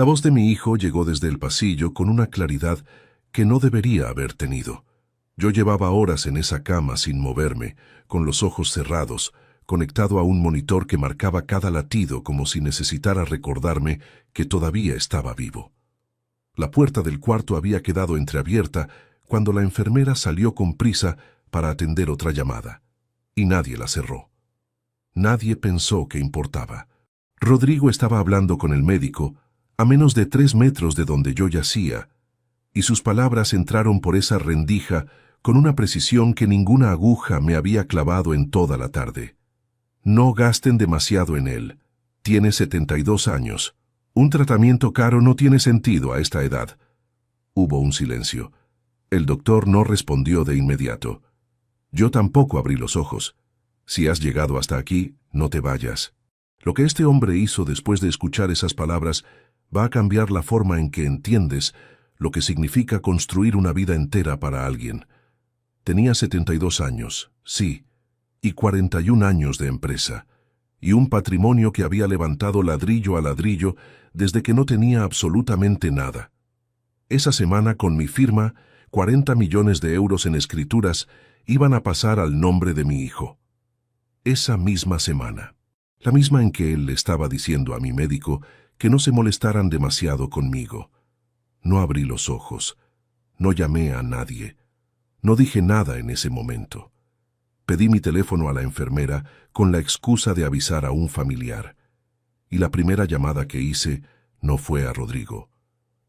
La voz de mi hijo llegó desde el pasillo con una claridad que no debería haber tenido. Yo llevaba horas en esa cama sin moverme, con los ojos cerrados, conectado a un monitor que marcaba cada latido como si necesitara recordarme que todavía estaba vivo. La puerta del cuarto había quedado entreabierta cuando la enfermera salió con prisa para atender otra llamada, y nadie la cerró. Nadie pensó que importaba. Rodrigo estaba hablando con el médico, a menos de 3 metros de donde yo yacía, y sus palabras entraron por esa rendija con una precisión que ninguna aguja me había clavado en toda la tarde. No gasten demasiado en él. Tiene 72 años. Un tratamiento caro no tiene sentido a esta edad. Hubo un silencio. El doctor no respondió de inmediato. Yo tampoco abrí los ojos. Si has llegado hasta aquí, no te vayas. Lo que este hombre hizo después de escuchar esas palabras va a cambiar la forma en que entiendes lo que significa construir una vida entera para alguien. Tenía 72 años, sí, y 41 años de empresa, y un patrimonio que había levantado ladrillo a ladrillo desde que no tenía absolutamente nada. Esa semana, con mi firma, 40 millones de euros en escrituras iban a pasar al nombre de mi hijo. Esa misma semana, la misma en que él le estaba diciendo a mi médico que no se molestaran demasiado conmigo. No abrí los ojos, no llamé a nadie, no dije nada en ese momento. Pedí mi teléfono a la enfermera con la excusa de avisar a un familiar, y la primera llamada que hice no fue a Rodrigo.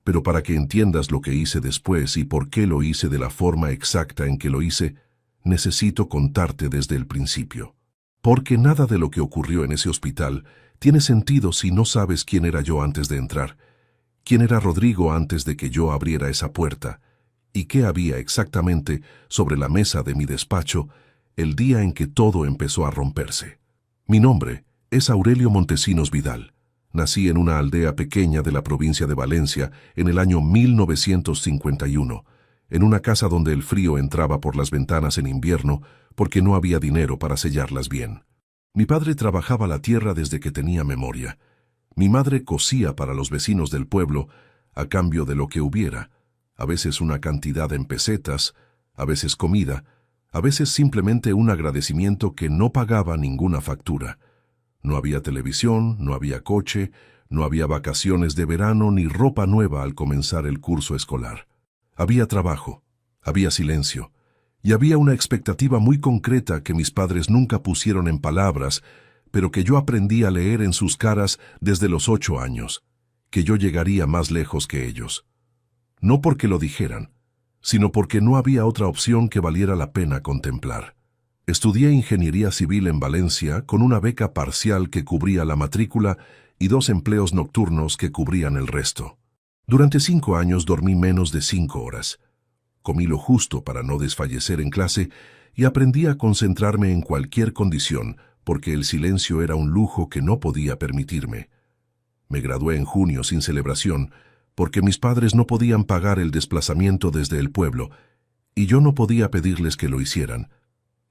Pero para que entiendas lo que hice después y por qué lo hice de la forma exacta en que lo hice, necesito contarte desde el principio. Porque nada de lo que ocurrió en ese hospital tiene sentido si no sabes quién era yo antes de entrar, quién era Rodrigo antes de que yo abriera esa puerta, y qué había exactamente sobre la mesa de mi despacho el día en que todo empezó a romperse. Mi nombre es Aurelio Montesinos Vidal. Nací en una aldea pequeña de la provincia de Valencia en el año 1951, en una casa donde el frío entraba por las ventanas en invierno porque no había dinero para sellarlas bien. Mi padre trabajaba la tierra desde que tenía memoria. Mi madre cosía para los vecinos del pueblo a cambio de lo que hubiera, a veces una cantidad en pesetas, a veces comida, a veces simplemente un agradecimiento que no pagaba ninguna factura. No había televisión, no había coche, no había vacaciones de verano ni ropa nueva al comenzar el curso escolar. Había trabajo, había silencio, y había una expectativa muy concreta que mis padres nunca pusieron en palabras, pero que yo aprendí a leer en sus caras desde los 8 años, que yo llegaría más lejos que ellos. No porque lo dijeran, sino porque no había otra opción que valiera la pena contemplar. Estudié ingeniería civil en Valencia con una beca parcial que cubría la matrícula y 2 empleos nocturnos que cubrían el resto. Durante 5 años dormí menos de 5 horas. Comí lo justo para no desfallecer en clase y aprendí a concentrarme en cualquier condición porque el silencio era un lujo que no podía permitirme. Me gradué en junio sin celebración porque mis padres no podían pagar el desplazamiento desde el pueblo y yo no podía pedirles que lo hicieran.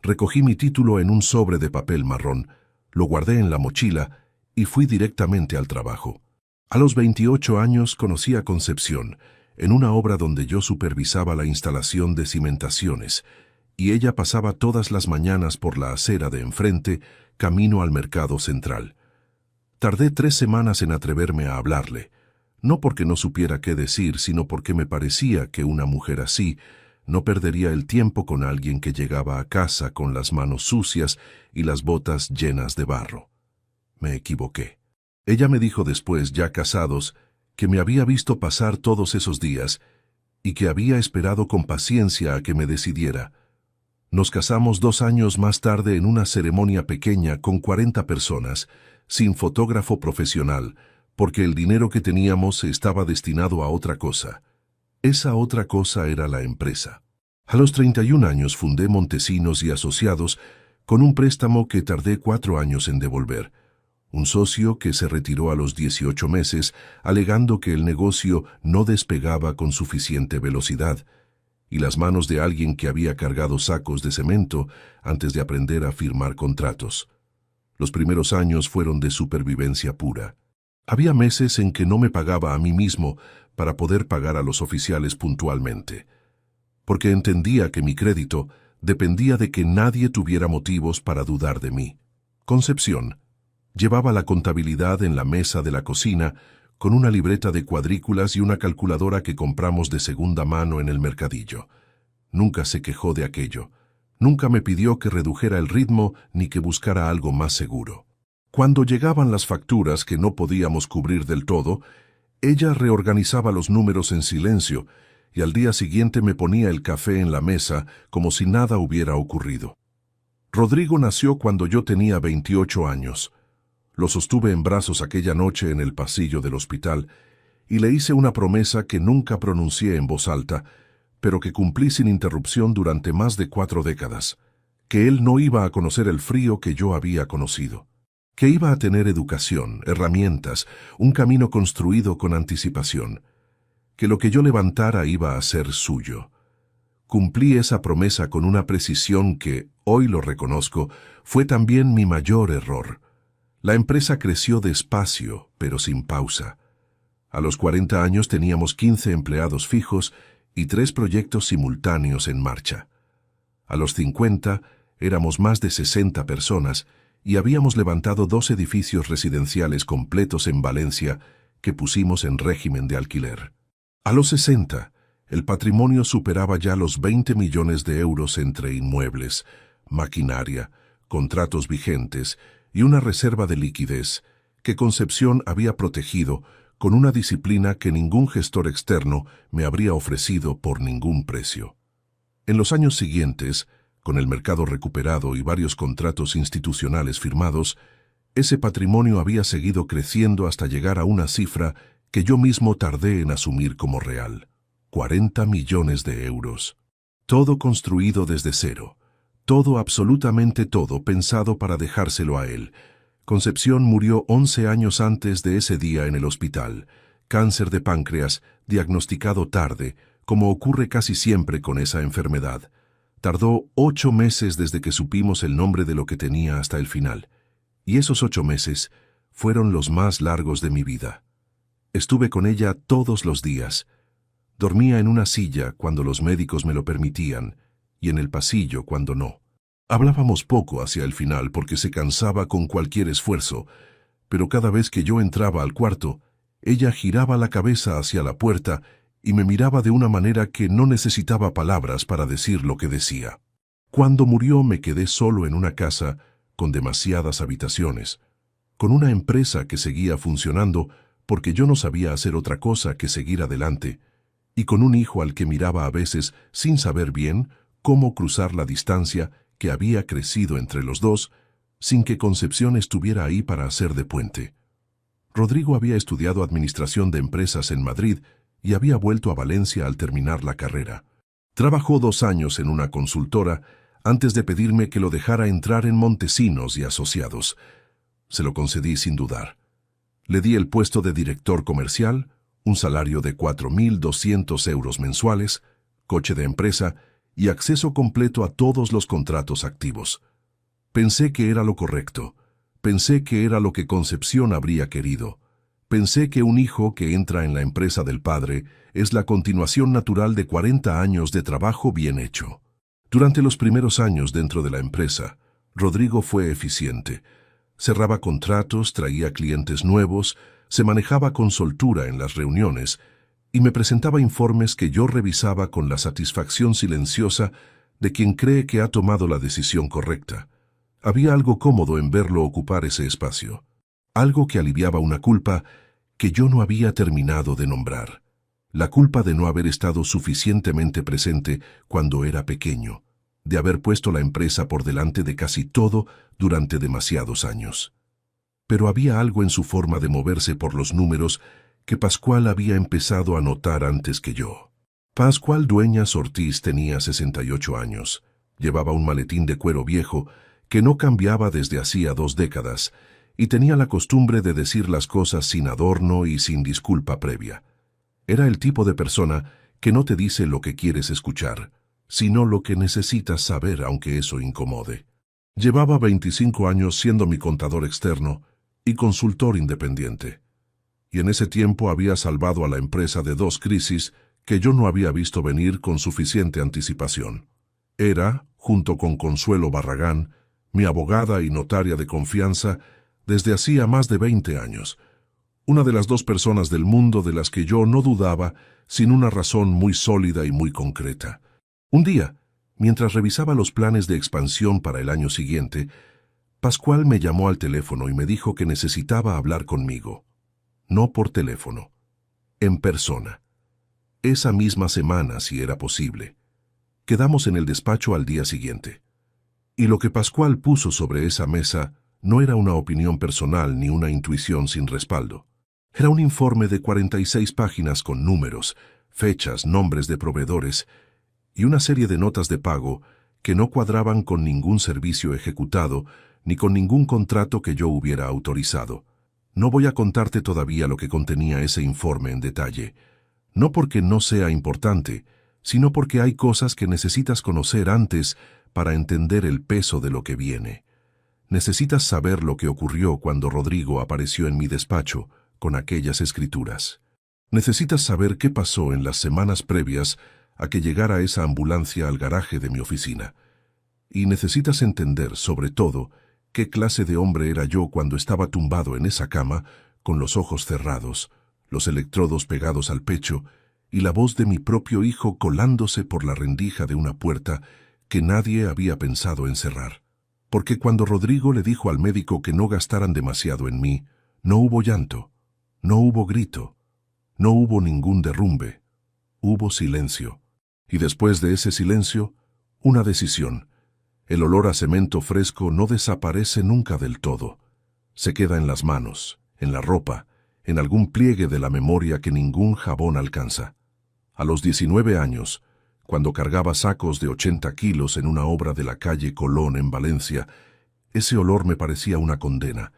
Recogí mi título en un sobre de papel marrón, lo guardé en la mochila y fui directamente al trabajo. A los 28 años conocí a Concepción, en una obra donde yo supervisaba la instalación de cimentaciones, y ella pasaba todas las mañanas por la acera de enfrente, camino al mercado central. Tardé 3 semanas en atreverme a hablarle, no porque no supiera qué decir, sino porque me parecía que una mujer así no perdería el tiempo con alguien que llegaba a casa con las manos sucias y las botas llenas de barro. Me equivoqué. Ella me dijo después, ya casados, que me había visto pasar todos esos días y que había esperado con paciencia a que me decidiera. Nos casamos 2 años más tarde en una ceremonia pequeña con 40 personas, sin fotógrafo profesional, porque el dinero que teníamos estaba destinado a otra cosa. Esa otra cosa era la empresa. A los 31 años fundé Montesinos y Asociados con un préstamo que tardé 4 años en devolver. Un socio que se retiró a los 18 meses alegando que el negocio no despegaba con suficiente velocidad, y las manos de alguien que había cargado sacos de cemento antes de aprender a firmar contratos. Los primeros años fueron de supervivencia pura. Había meses en que no me pagaba a mí mismo para poder pagar a los oficiales puntualmente, porque entendía que mi crédito dependía de que nadie tuviera motivos para dudar de mí. Concepción llevaba la contabilidad en la mesa de la cocina con una libreta de cuadrículas y una calculadora que compramos de segunda mano en el mercadillo. Nunca se quejó de aquello. Nunca me pidió que redujera el ritmo ni que buscara algo más seguro. Cuando llegaban las facturas que no podíamos cubrir del todo, ella reorganizaba los números en silencio y al día siguiente me ponía el café en la mesa como si nada hubiera ocurrido. Rodrigo nació cuando yo tenía 28 años. Lo sostuve en brazos aquella noche en el pasillo del hospital y le hice una promesa que nunca pronuncié en voz alta, pero que cumplí sin interrupción durante más de 4 décadas, que él no iba a conocer el frío que yo había conocido, que iba a tener educación, herramientas, un camino construido con anticipación, que lo que yo levantara iba a ser suyo. Cumplí esa promesa con una precisión que, hoy lo reconozco, fue también mi mayor error. La empresa creció despacio, pero sin pausa. A los 40 años teníamos 15 empleados fijos y 3 proyectos simultáneos en marcha. A los 50 éramos más de 60 personas y habíamos levantado 2 edificios residenciales completos en Valencia que pusimos en régimen de alquiler. A los 60, el patrimonio superaba ya los 20 millones de euros entre inmuebles, maquinaria, contratos vigentes y una reserva de liquidez que Concepción había protegido con una disciplina que ningún gestor externo me habría ofrecido por ningún precio. En los años siguientes, con el mercado recuperado y varios contratos institucionales firmados, ese patrimonio había seguido creciendo hasta llegar a una cifra que yo mismo tardé en asumir como real: 40 millones de euros. Todo construido desde cero. Todo, absolutamente todo, pensado para dejárselo a él. Concepción murió 11 años antes de ese día en el hospital. Cáncer de páncreas, diagnosticado tarde, como ocurre casi siempre con esa enfermedad. Tardó 8 meses desde que supimos el nombre de lo que tenía hasta el final. Y esos 8 meses fueron los más largos de mi vida. Estuve con ella todos los días. Dormía en una silla cuando los médicos me lo permitían, y en el pasillo cuando no. Hablábamos poco hacia el final porque se cansaba con cualquier esfuerzo, pero cada vez que yo entraba al cuarto, ella giraba la cabeza hacia la puerta y me miraba de una manera que no necesitaba palabras para decir lo que decía. Cuando murió me quedé solo en una casa con demasiadas habitaciones, con una empresa que seguía funcionando porque yo no sabía hacer otra cosa que seguir adelante, y con un hijo al que miraba a veces sin saber bien cómo cruzar la distancia que había crecido entre los dos, sin que Concepción estuviera ahí para hacer de puente. Rodrigo había estudiado administración de empresas en Madrid y había vuelto a Valencia al terminar la carrera. Trabajó 2 años en una consultora antes de pedirme que lo dejara entrar en Montesinos y Asociados. Se lo concedí sin dudar. Le di el puesto de director comercial, un salario de 4.200 euros mensuales, coche de empresa y acceso completo a todos los contratos activos. Pensé que era lo correcto. Pensé que era lo que Concepción habría querido. Pensé que un hijo que entra en la empresa del padre es la continuación natural de 40 años de trabajo bien hecho. Durante los primeros años dentro de la empresa, Rodrigo fue eficiente. Cerraba contratos, traía clientes nuevos, se manejaba con soltura en las reuniones y me presentaba informes que yo revisaba con la satisfacción silenciosa de quien cree que ha tomado la decisión correcta. Había algo cómodo en verlo ocupar ese espacio, algo que aliviaba una culpa que yo no había terminado de nombrar, la culpa de no haber estado suficientemente presente cuando era pequeño, de haber puesto la empresa por delante de casi todo durante demasiados años. Pero había algo en su forma de moverse por los números que Pascual había empezado a notar antes que yo. Pascual Dueñas Ortiz tenía 68 años, llevaba un maletín de cuero viejo que no cambiaba desde hacía 2 décadas y tenía la costumbre de decir las cosas sin adorno y sin disculpa previa. Era el tipo de persona que no te dice lo que quieres escuchar, sino lo que necesitas saber aunque eso incomode. Llevaba 25 años siendo mi contador externo y consultor independiente. y en ese tiempo había salvado a la empresa de 2 crisis que yo no había visto venir con suficiente anticipación. Era, junto con Consuelo Barragán, mi abogada y notaria de confianza desde hacía más de 20 años, una de las 2 personas del mundo de las que yo no dudaba sin una razón muy sólida y muy concreta. Un día, mientras revisaba los planes de expansión para el año siguiente, Pascual me llamó al teléfono y me dijo que necesitaba hablar conmigo. No por teléfono, en persona. Esa misma semana, si era posible. Quedamos en el despacho al día siguiente. Y lo que Pascual puso sobre esa mesa no era una opinión personal ni una intuición sin respaldo. Era un informe de 46 páginas con números, fechas, nombres de proveedores y una serie de notas de pago que no cuadraban con ningún servicio ejecutado ni con ningún contrato que yo hubiera autorizado. No voy a contarte todavía lo que contenía ese informe en detalle, no porque no sea importante, sino porque hay cosas que necesitas conocer antes para entender el peso de lo que viene. Necesitas saber lo que ocurrió cuando Rodrigo apareció en mi despacho con aquellas escrituras. Necesitas saber qué pasó en las semanas previas a que llegara esa ambulancia al garaje de mi oficina. Y necesitas entender, sobre todo, qué clase de hombre era yo cuando estaba tumbado en esa cama, con los ojos cerrados, los electrodos pegados al pecho y la voz de mi propio hijo colándose por la rendija de una puerta que nadie había pensado en cerrar. Porque cuando Rodrigo le dijo al médico que no gastaran demasiado en mí, no hubo llanto, no hubo grito, no hubo ningún derrumbe, hubo silencio. Y después de ese silencio, una decisión. El olor a cemento fresco no desaparece nunca del todo. Se queda en las manos, en la ropa, en algún pliegue de la memoria que ningún jabón alcanza. A los 19 años, cuando cargaba sacos de 80 kilos en una obra de la calle Colón en Valencia, ese olor me parecía una condena.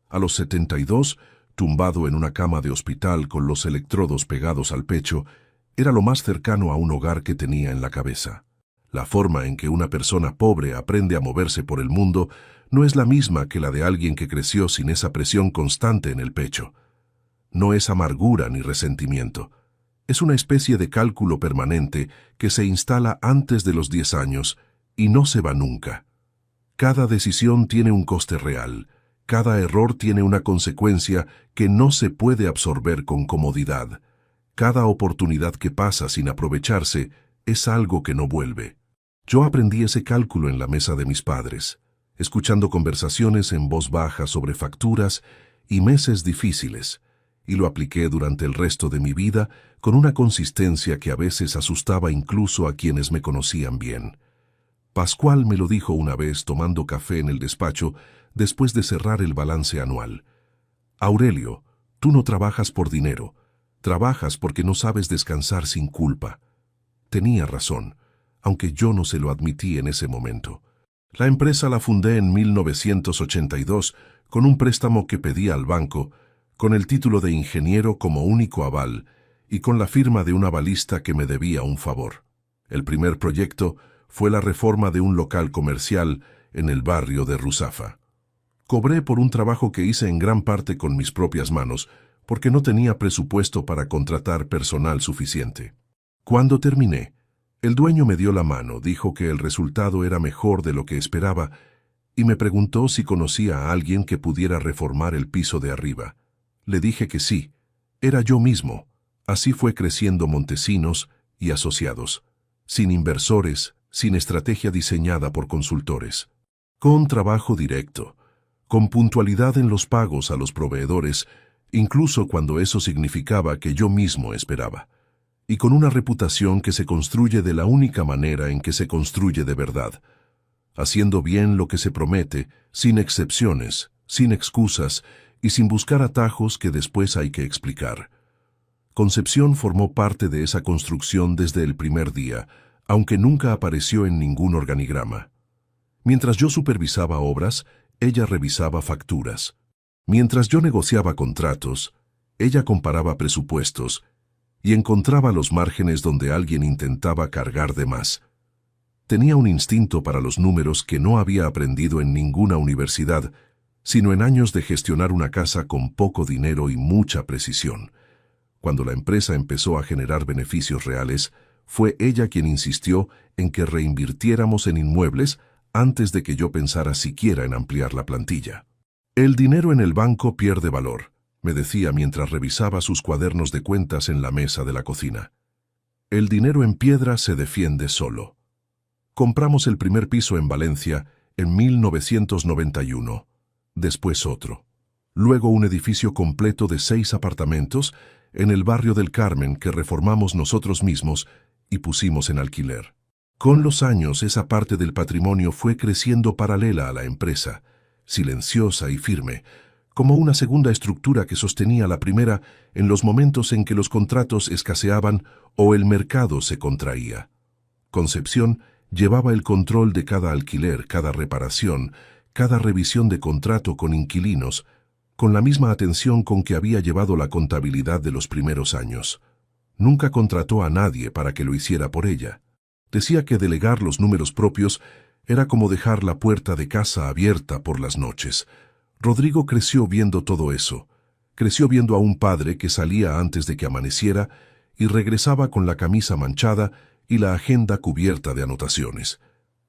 A los 72, tumbado en una cama de hospital con los electrodos pegados al pecho, era lo más cercano a un hogar que tenía en la cabeza. La forma en que una persona pobre aprende a moverse por el mundo no es la misma que la de alguien que creció sin esa presión constante en el pecho. No es amargura ni resentimiento. Es una especie de cálculo permanente que se instala antes de los 10 años y no se va nunca. Cada decisión tiene un coste real. Cada error tiene una consecuencia que no se puede absorber con comodidad. Cada oportunidad que pasa sin aprovecharse es algo que no vuelve. Yo aprendí ese cálculo en la mesa de mis padres, escuchando conversaciones en voz baja sobre facturas y meses difíciles, y lo apliqué durante el resto de mi vida con una consistencia que a veces asustaba incluso a quienes me conocían bien. Pascual me lo dijo una vez tomando café en el despacho después de cerrar el balance anual. Aurelio, tú no trabajas por dinero, trabajas porque no sabes descansar sin culpa. Tenía razón, aunque yo no se lo admití en ese momento. La empresa la fundé en 1982 con un préstamo que pedí al banco, con el título de ingeniero como único aval y con la firma de un avalista que me debía un favor. El primer proyecto fue la reforma de un local comercial en el barrio de Ruzafa. Cobré por un trabajo que hice en gran parte con mis propias manos, porque no tenía presupuesto para contratar personal suficiente. Cuando terminé, el dueño me dio la mano, dijo que el resultado era mejor de lo que esperaba y me preguntó si conocía a alguien que pudiera reformar el piso de arriba. Le dije que sí, era yo mismo. Así fue creciendo Montesinos y Asociados, sin inversores, sin estrategia diseñada por consultores, con trabajo directo, con puntualidad en los pagos a los proveedores, incluso cuando eso significaba que yo mismo esperaba, y con una reputación que se construye de la única manera en que se construye de verdad, haciendo bien lo que se promete, sin excepciones, sin excusas y sin buscar atajos que después hay que explicar. Concepción formó parte de esa construcción desde el primer día, aunque nunca apareció en ningún organigrama. Mientras yo supervisaba obras, ella revisaba facturas. Mientras yo negociaba contratos, ella comparaba presupuestos y encontraba los márgenes donde alguien intentaba cargar de más. Tenía un instinto para los números que no había aprendido en ninguna universidad sino en años de gestionar una casa con poco dinero y mucha precisión. Cuando la empresa empezó a generar beneficios reales, fue ella quien insistió en que reinvirtiéramos en inmuebles antes de que yo pensara siquiera en ampliar la plantilla. El dinero en el banco pierde valor, me decía mientras revisaba sus cuadernos de cuentas en la mesa de la cocina. El dinero en piedra se defiende solo. Compramos el primer piso en Valencia en 1991, después otro. Luego un edificio completo de 6 apartamentos en el barrio del Carmen que reformamos nosotros mismos y pusimos en alquiler. Con los años esa parte del patrimonio fue creciendo paralela a la empresa, silenciosa y firme, como una segunda estructura que sostenía la primera en los momentos en que los contratos escaseaban o el mercado se contraía. Concepción llevaba el control de cada alquiler, cada reparación, cada revisión de contrato con inquilinos, con la misma atención con que había llevado la contabilidad de los primeros años. Nunca contrató a nadie para que lo hiciera por ella. Decía que delegar los números propios era como dejar la puerta de casa abierta por las noches. Rodrigo creció viendo todo eso. Creció viendo a un padre que salía antes de que amaneciera y regresaba con la camisa manchada y la agenda cubierta de anotaciones.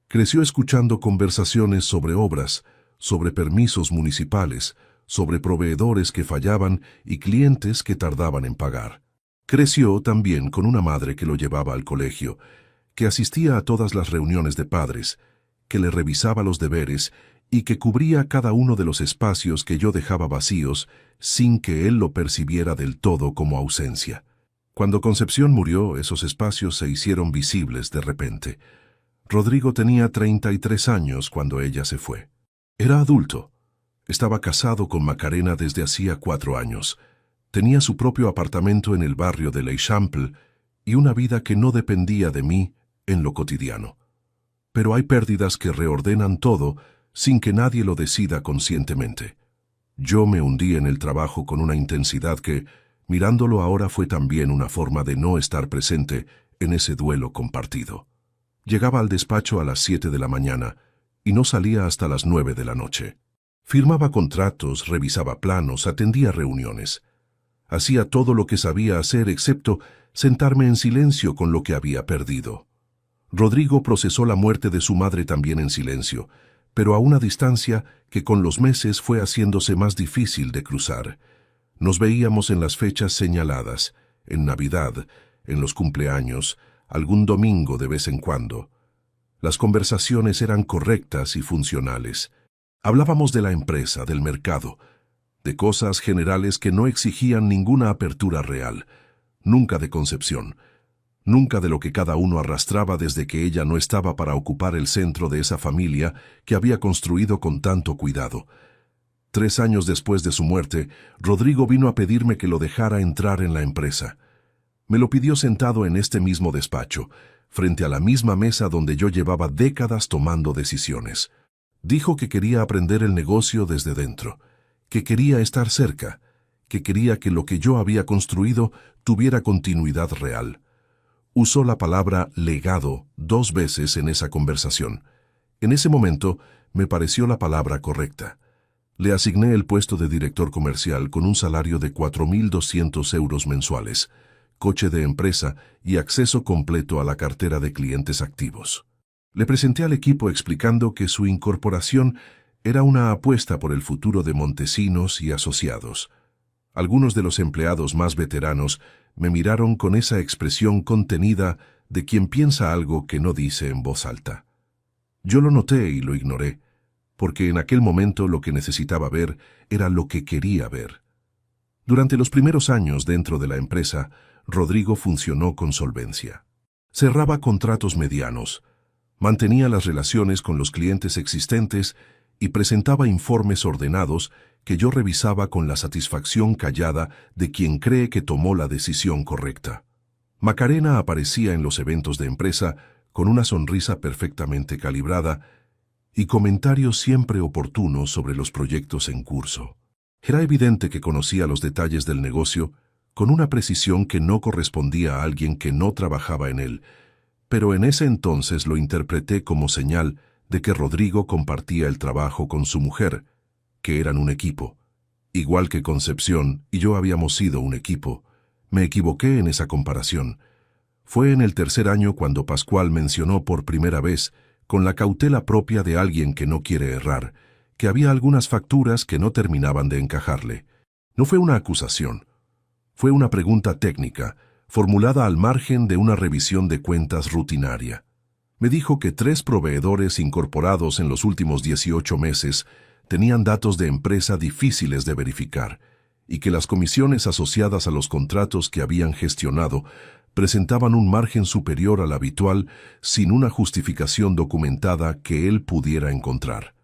Creció escuchando conversaciones sobre obras, sobre permisos municipales, sobre proveedores que fallaban y clientes que tardaban en pagar. Creció también con una madre que lo llevaba al colegio, que asistía a todas las reuniones de padres, que le revisaba los deberes y que cubría cada uno de los espacios que yo dejaba vacíos sin que él lo percibiera del todo como ausencia. Cuando Concepción murió, esos espacios se hicieron visibles de repente. Rodrigo tenía 33 años cuando ella se fue. Era adulto. Estaba casado con Macarena desde hacía 4 años. Tenía su propio apartamento en el barrio de l'Eixample y una vida que no dependía de mí en lo cotidiano. Pero hay pérdidas que reordenan todo sin que nadie lo decida conscientemente. Yo me hundí en el trabajo con una intensidad que, mirándolo ahora, fue también una forma de no estar presente en ese duelo compartido. Llegaba al despacho a las 7 de la mañana y no salía hasta las 9 de la noche. Firmaba contratos, revisaba planos, atendía reuniones. Hacía todo lo que sabía hacer excepto sentarme en silencio con lo que había perdido. Rodrigo procesó la muerte de su madre también en silencio, pero a una distancia que con los meses fue haciéndose más difícil de cruzar. Nos veíamos en las fechas señaladas, en Navidad, en los cumpleaños, algún domingo de vez en cuando. Las conversaciones eran correctas y funcionales. Hablábamos de la empresa, del mercado, de cosas generales que no exigían ninguna apertura real, nunca de Concepción, nunca de lo que cada uno arrastraba desde que ella no estaba para ocupar el centro de esa familia que había construido con tanto cuidado. 3 años después de su muerte, Rodrigo vino a pedirme que lo dejara entrar en la empresa. Me lo pidió sentado en este mismo despacho, frente a la misma mesa donde yo llevaba décadas tomando decisiones. Dijo que quería aprender el negocio desde dentro, que quería estar cerca, que quería que lo que yo había construido tuviera continuidad real. Usó la palabra legado 2 veces en esa conversación. En ese momento me pareció la palabra correcta. Le asigné el puesto de director comercial con un salario de 4.200 euros mensuales, coche de empresa y acceso completo a la cartera de clientes activos. Le presenté al equipo explicando que su incorporación era una apuesta por el futuro de Montesinos y Asociados. Algunos de los empleados más veteranos me miraron con esa expresión contenida de quien piensa algo que no dice en voz alta. Yo lo noté y lo ignoré, porque en aquel momento lo que necesitaba ver era lo que quería ver. Durante los primeros años dentro de la empresa, Rodrigo funcionó con solvencia. Cerraba contratos medianos, mantenía las relaciones con los clientes existentes y presentaba informes ordenados que yo revisaba con la satisfacción callada de quien cree que tomó la decisión correcta. Macarena aparecía en los eventos de empresa con una sonrisa perfectamente calibrada y comentarios siempre oportunos sobre los proyectos en curso. Era evidente que conocía los detalles del negocio con una precisión que no correspondía a alguien que no trabajaba en él, pero en ese entonces lo interpreté como señal de que Rodrigo compartía el trabajo con su mujer, que eran un equipo. Igual que Concepción y yo habíamos sido un equipo, me equivoqué en esa comparación. Fue en el tercer año cuando Pascual mencionó por primera vez, con la cautela propia de alguien que no quiere errar, que había algunas facturas que no terminaban de encajarle. No fue una acusación. Fue una pregunta técnica, formulada al margen de una revisión de cuentas rutinaria. Me dijo que 3 proveedores incorporados en los últimos 18 meses tenían datos de empresa difíciles de verificar y que las comisiones asociadas a los contratos que habían gestionado presentaban un margen superior al habitual sin una justificación documentada que él pudiera encontrar.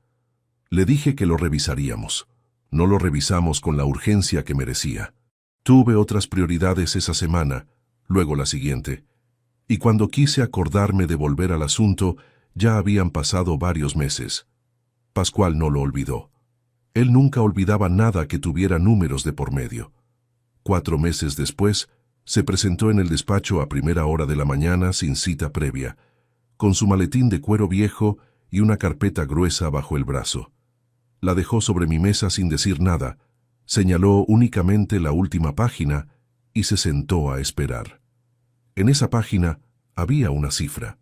Le dije que lo revisaríamos. No lo revisamos con la urgencia que merecía. Tuve otras prioridades esa semana, luego la siguiente, y cuando quise acordarme de volver al asunto, ya habían pasado varios meses. Pascual no lo olvidó. Él nunca olvidaba nada que tuviera números de por medio. 4 meses después, se presentó en el despacho a primera hora de la mañana sin cita previa, con su maletín de cuero viejo y una carpeta gruesa bajo el brazo. La dejó sobre mi mesa sin decir nada, señaló únicamente la última página y se sentó a esperar. En esa página había una cifra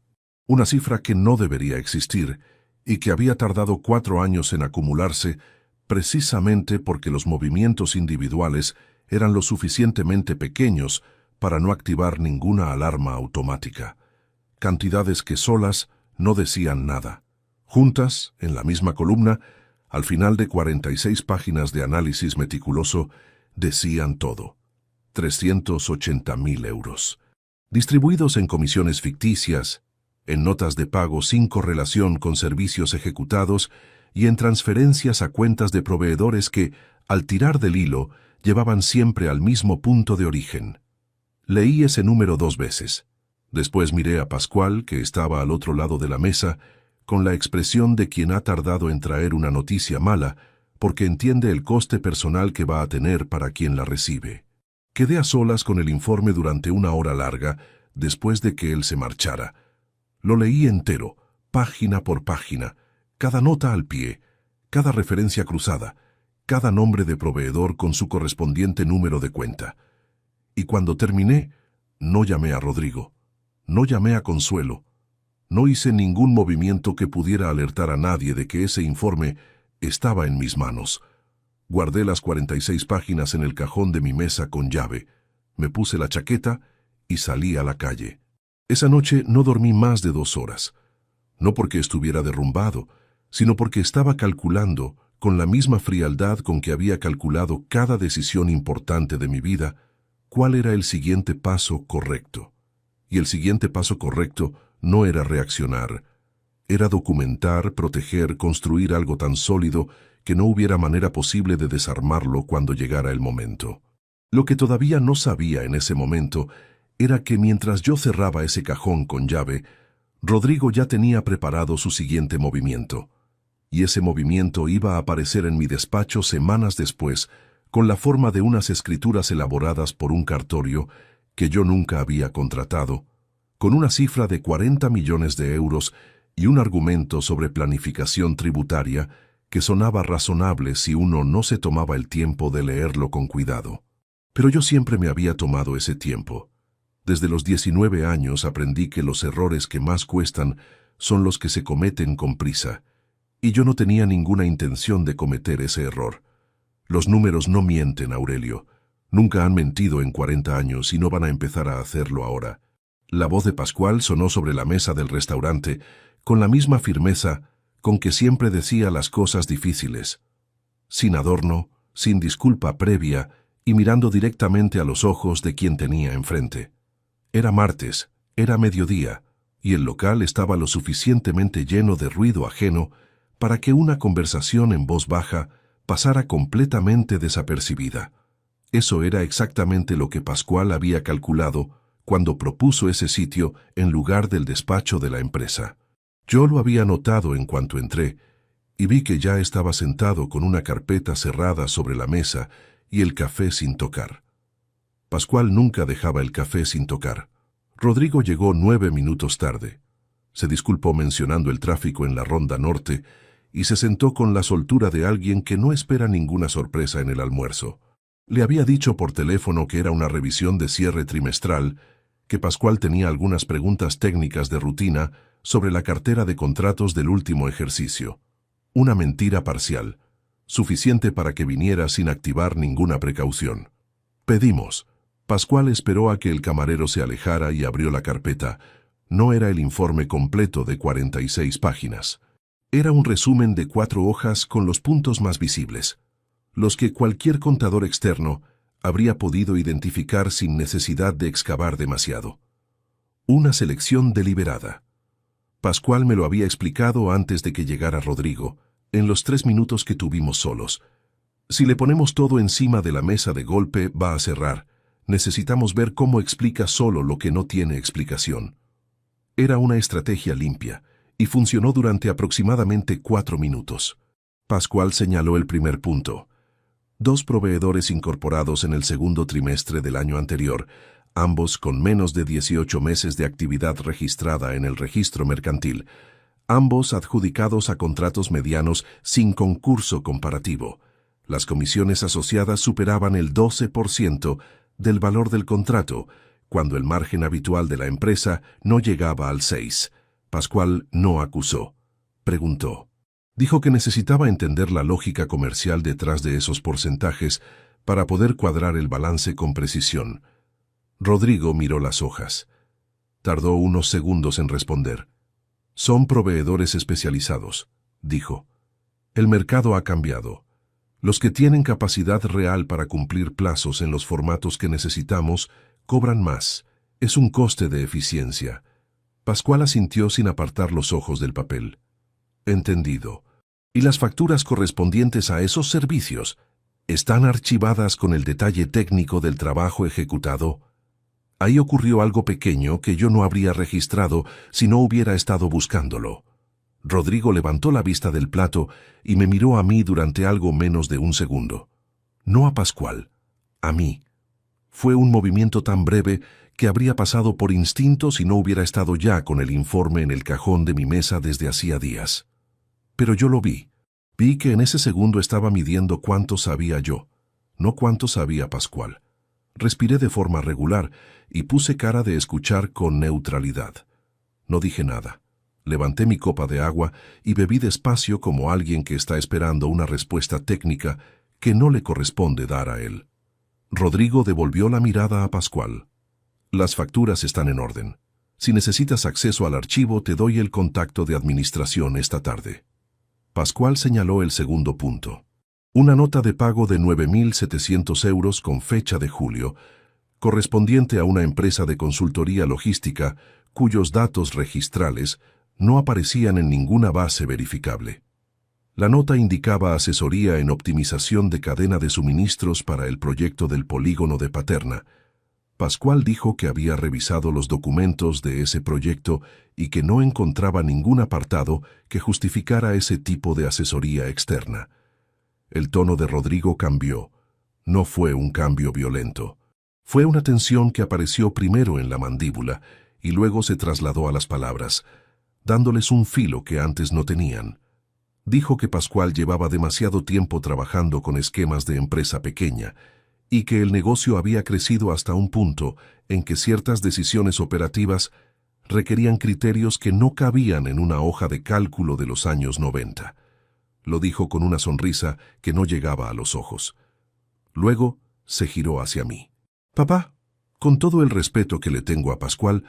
que no debería existir y que había tardado 4 años en acumularse precisamente porque los movimientos individuales eran lo suficientemente pequeños para no activar ninguna alarma automática. Cantidades que solas no decían nada. Juntas, en la misma columna, al final de 46 páginas de análisis meticuloso, decían todo. 380.000 euros. Distribuidos en comisiones ficticias, en notas de pago sin correlación con servicios ejecutados y en transferencias a cuentas de proveedores que, al tirar del hilo, llevaban siempre al mismo punto de origen. Leí ese número 2 veces. Después miré a Pascual, que estaba al otro lado de la mesa, con la expresión de quien ha tardado en traer una noticia mala, porque entiende el coste personal que va a tener para quien la recibe. Quedé a solas con el informe durante 1 hora larga, después de que él se marchara. Lo leí entero, página por página, cada nota al pie, cada referencia cruzada, cada nombre de proveedor con su correspondiente número de cuenta. Y cuando terminé, no llamé a Rodrigo, no llamé a Consuelo, no hice ningún movimiento que pudiera alertar a nadie de que ese informe estaba en mis manos. Guardé las 46 páginas en el cajón de mi mesa con llave, me puse la chaqueta y salí a la calle. Esa noche no dormí más de 2 horas, no porque estuviera derrumbado, sino porque estaba calculando, con la misma frialdad con que había calculado cada decisión importante de mi vida, cuál era el siguiente paso correcto. Y el siguiente paso correcto no era reaccionar, era documentar, proteger, construir algo tan sólido que no hubiera manera posible de desarmarlo cuando llegara el momento. Lo que todavía no sabía en ese momento era que mientras yo cerraba ese cajón con llave, Rodrigo ya tenía preparado su siguiente movimiento. Y ese movimiento iba a aparecer en mi despacho semanas después, con la forma de unas escrituras elaboradas por un cartorio que yo nunca había contratado, con una cifra de 40 millones de euros y un argumento sobre planificación tributaria que sonaba razonable si uno no se tomaba el tiempo de leerlo con cuidado. Pero yo siempre me había tomado ese tiempo. Desde los 19 años aprendí que los errores que más cuestan son los que se cometen con prisa, y yo no tenía ninguna intención de cometer ese error. Los números no mienten, Aurelio. Nunca han mentido en 40 años y no van a empezar a hacerlo ahora. La voz de Pascual sonó sobre la mesa del restaurante con la misma firmeza con que siempre decía las cosas difíciles, sin adorno, sin disculpa previa y mirando directamente a los ojos de quien tenía enfrente. Era martes, era mediodía, y el local estaba lo suficientemente lleno de ruido ajeno para que una conversación en voz baja pasara completamente desapercibida. Eso era exactamente lo que Pascual había calculado cuando propuso ese sitio en lugar del despacho de la empresa. Yo lo había notado en cuanto entré, y vi que ya estaba sentado con una carpeta cerrada sobre la mesa y el café sin tocar. Pascual nunca dejaba el café sin tocar. Rodrigo llegó 9 minutos tarde. Se disculpó mencionando el tráfico en la Ronda Norte y se sentó con la soltura de alguien que no espera ninguna sorpresa en el almuerzo. Le había dicho por teléfono que era una revisión de cierre trimestral, que Pascual tenía algunas preguntas técnicas de rutina sobre la cartera de contratos del último ejercicio. Una mentira parcial, suficiente para que viniera sin activar ninguna precaución. Pedimos. Pascual esperó a que el camarero se alejara y abrió la carpeta. No era el informe completo de 46 páginas. Era un resumen de 4 hojas con los puntos más visibles, los que cualquier contador externo habría podido identificar sin necesidad de excavar demasiado. Una selección deliberada. Pascual me lo había explicado antes de que llegara Rodrigo, en los 3 minutos que tuvimos solos. Si le ponemos todo encima de la mesa de golpe, va a cerrar. Necesitamos ver cómo explica solo lo que no tiene explicación. Era una estrategia limpia, y funcionó durante aproximadamente 4 minutos. Pascual señaló el primer punto. 2 proveedores incorporados en el segundo trimestre del año anterior, ambos con menos de 18 meses de actividad registrada en el registro mercantil, ambos adjudicados a contratos medianos sin concurso comparativo. Las comisiones asociadas superaban el 12% del valor del contrato, cuando el margen habitual de la empresa no llegaba al 6%. Pascual no acusó. Preguntó. Dijo que necesitaba entender la lógica comercial detrás de esos porcentajes para poder cuadrar el balance con precisión. Rodrigo miró las hojas. Tardó unos segundos en responder. Son proveedores especializados, dijo. El mercado ha cambiado. Los que tienen capacidad real para cumplir plazos en los formatos que necesitamos cobran más. Es un coste de eficiencia. Pascual asintió sin apartar los ojos del papel. Entendido. ¿Y las facturas correspondientes a esos servicios están archivadas con el detalle técnico del trabajo ejecutado? Ahí ocurrió algo pequeño que yo no habría registrado si no hubiera estado buscándolo. Rodrigo levantó la vista del plato y me miró a mí durante algo menos de un segundo. No a Pascual, a mí. Fue un movimiento tan breve que habría pasado por instinto si no hubiera estado ya con el informe en el cajón de mi mesa desde hacía días. Pero yo lo vi. Vi que en ese segundo estaba midiendo cuánto sabía yo, no cuánto sabía Pascual. Respiré de forma regular y puse cara de escuchar con neutralidad. No dije nada. Levanté mi copa de agua y bebí despacio como alguien que está esperando una respuesta técnica que no le corresponde dar a él. Rodrigo devolvió la mirada a Pascual. Las facturas están en orden. Si necesitas acceso al archivo, te doy el contacto de administración esta tarde. Pascual señaló el segundo punto. Una nota de pago de 9.700 euros con fecha de julio, correspondiente a una empresa de consultoría logística cuyos datos registrales no aparecían en ninguna base verificable. La nota indicaba asesoría en optimización de cadena de suministros para el proyecto del polígono de Paterna. Pascual dijo que había revisado los documentos de ese proyecto y que no encontraba ningún apartado que justificara ese tipo de asesoría externa. El tono de Rodrigo cambió. No fue un cambio violento. Fue una tensión que apareció primero en la mandíbula y luego se trasladó a las palabras, dándoles un filo que antes no tenían. Dijo que Pascual llevaba demasiado tiempo trabajando con esquemas de empresa pequeña y que el negocio había crecido hasta un punto en que ciertas decisiones operativas requerían criterios que no cabían en una hoja de cálculo de los años 90. Lo dijo con una sonrisa que no llegaba a los ojos. Luego se giró hacia mí. Papá, con todo el respeto que le tengo a Pascual,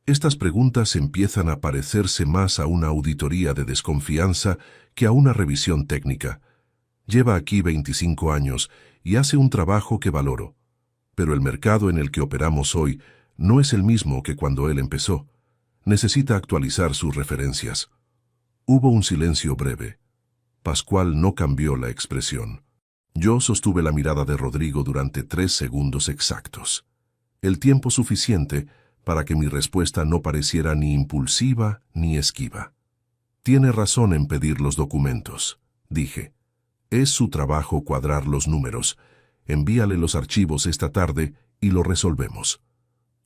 estas preguntas empiezan a parecerse más a una auditoría de desconfianza que a una revisión técnica. Lleva aquí 25 años y hace un trabajo que valoro. Pero el mercado en el que operamos hoy no es el mismo que cuando él empezó. Necesita actualizar sus referencias. Hubo un silencio breve. Pascual no cambió la expresión. Yo sostuve la mirada de Rodrigo durante 3 segundos exactos. El tiempo suficiente para que mi respuesta no pareciera ni impulsiva ni esquiva. Tiene razón en pedir los documentos, dije. Es su trabajo cuadrar los números. Envíale los archivos esta tarde y lo resolvemos.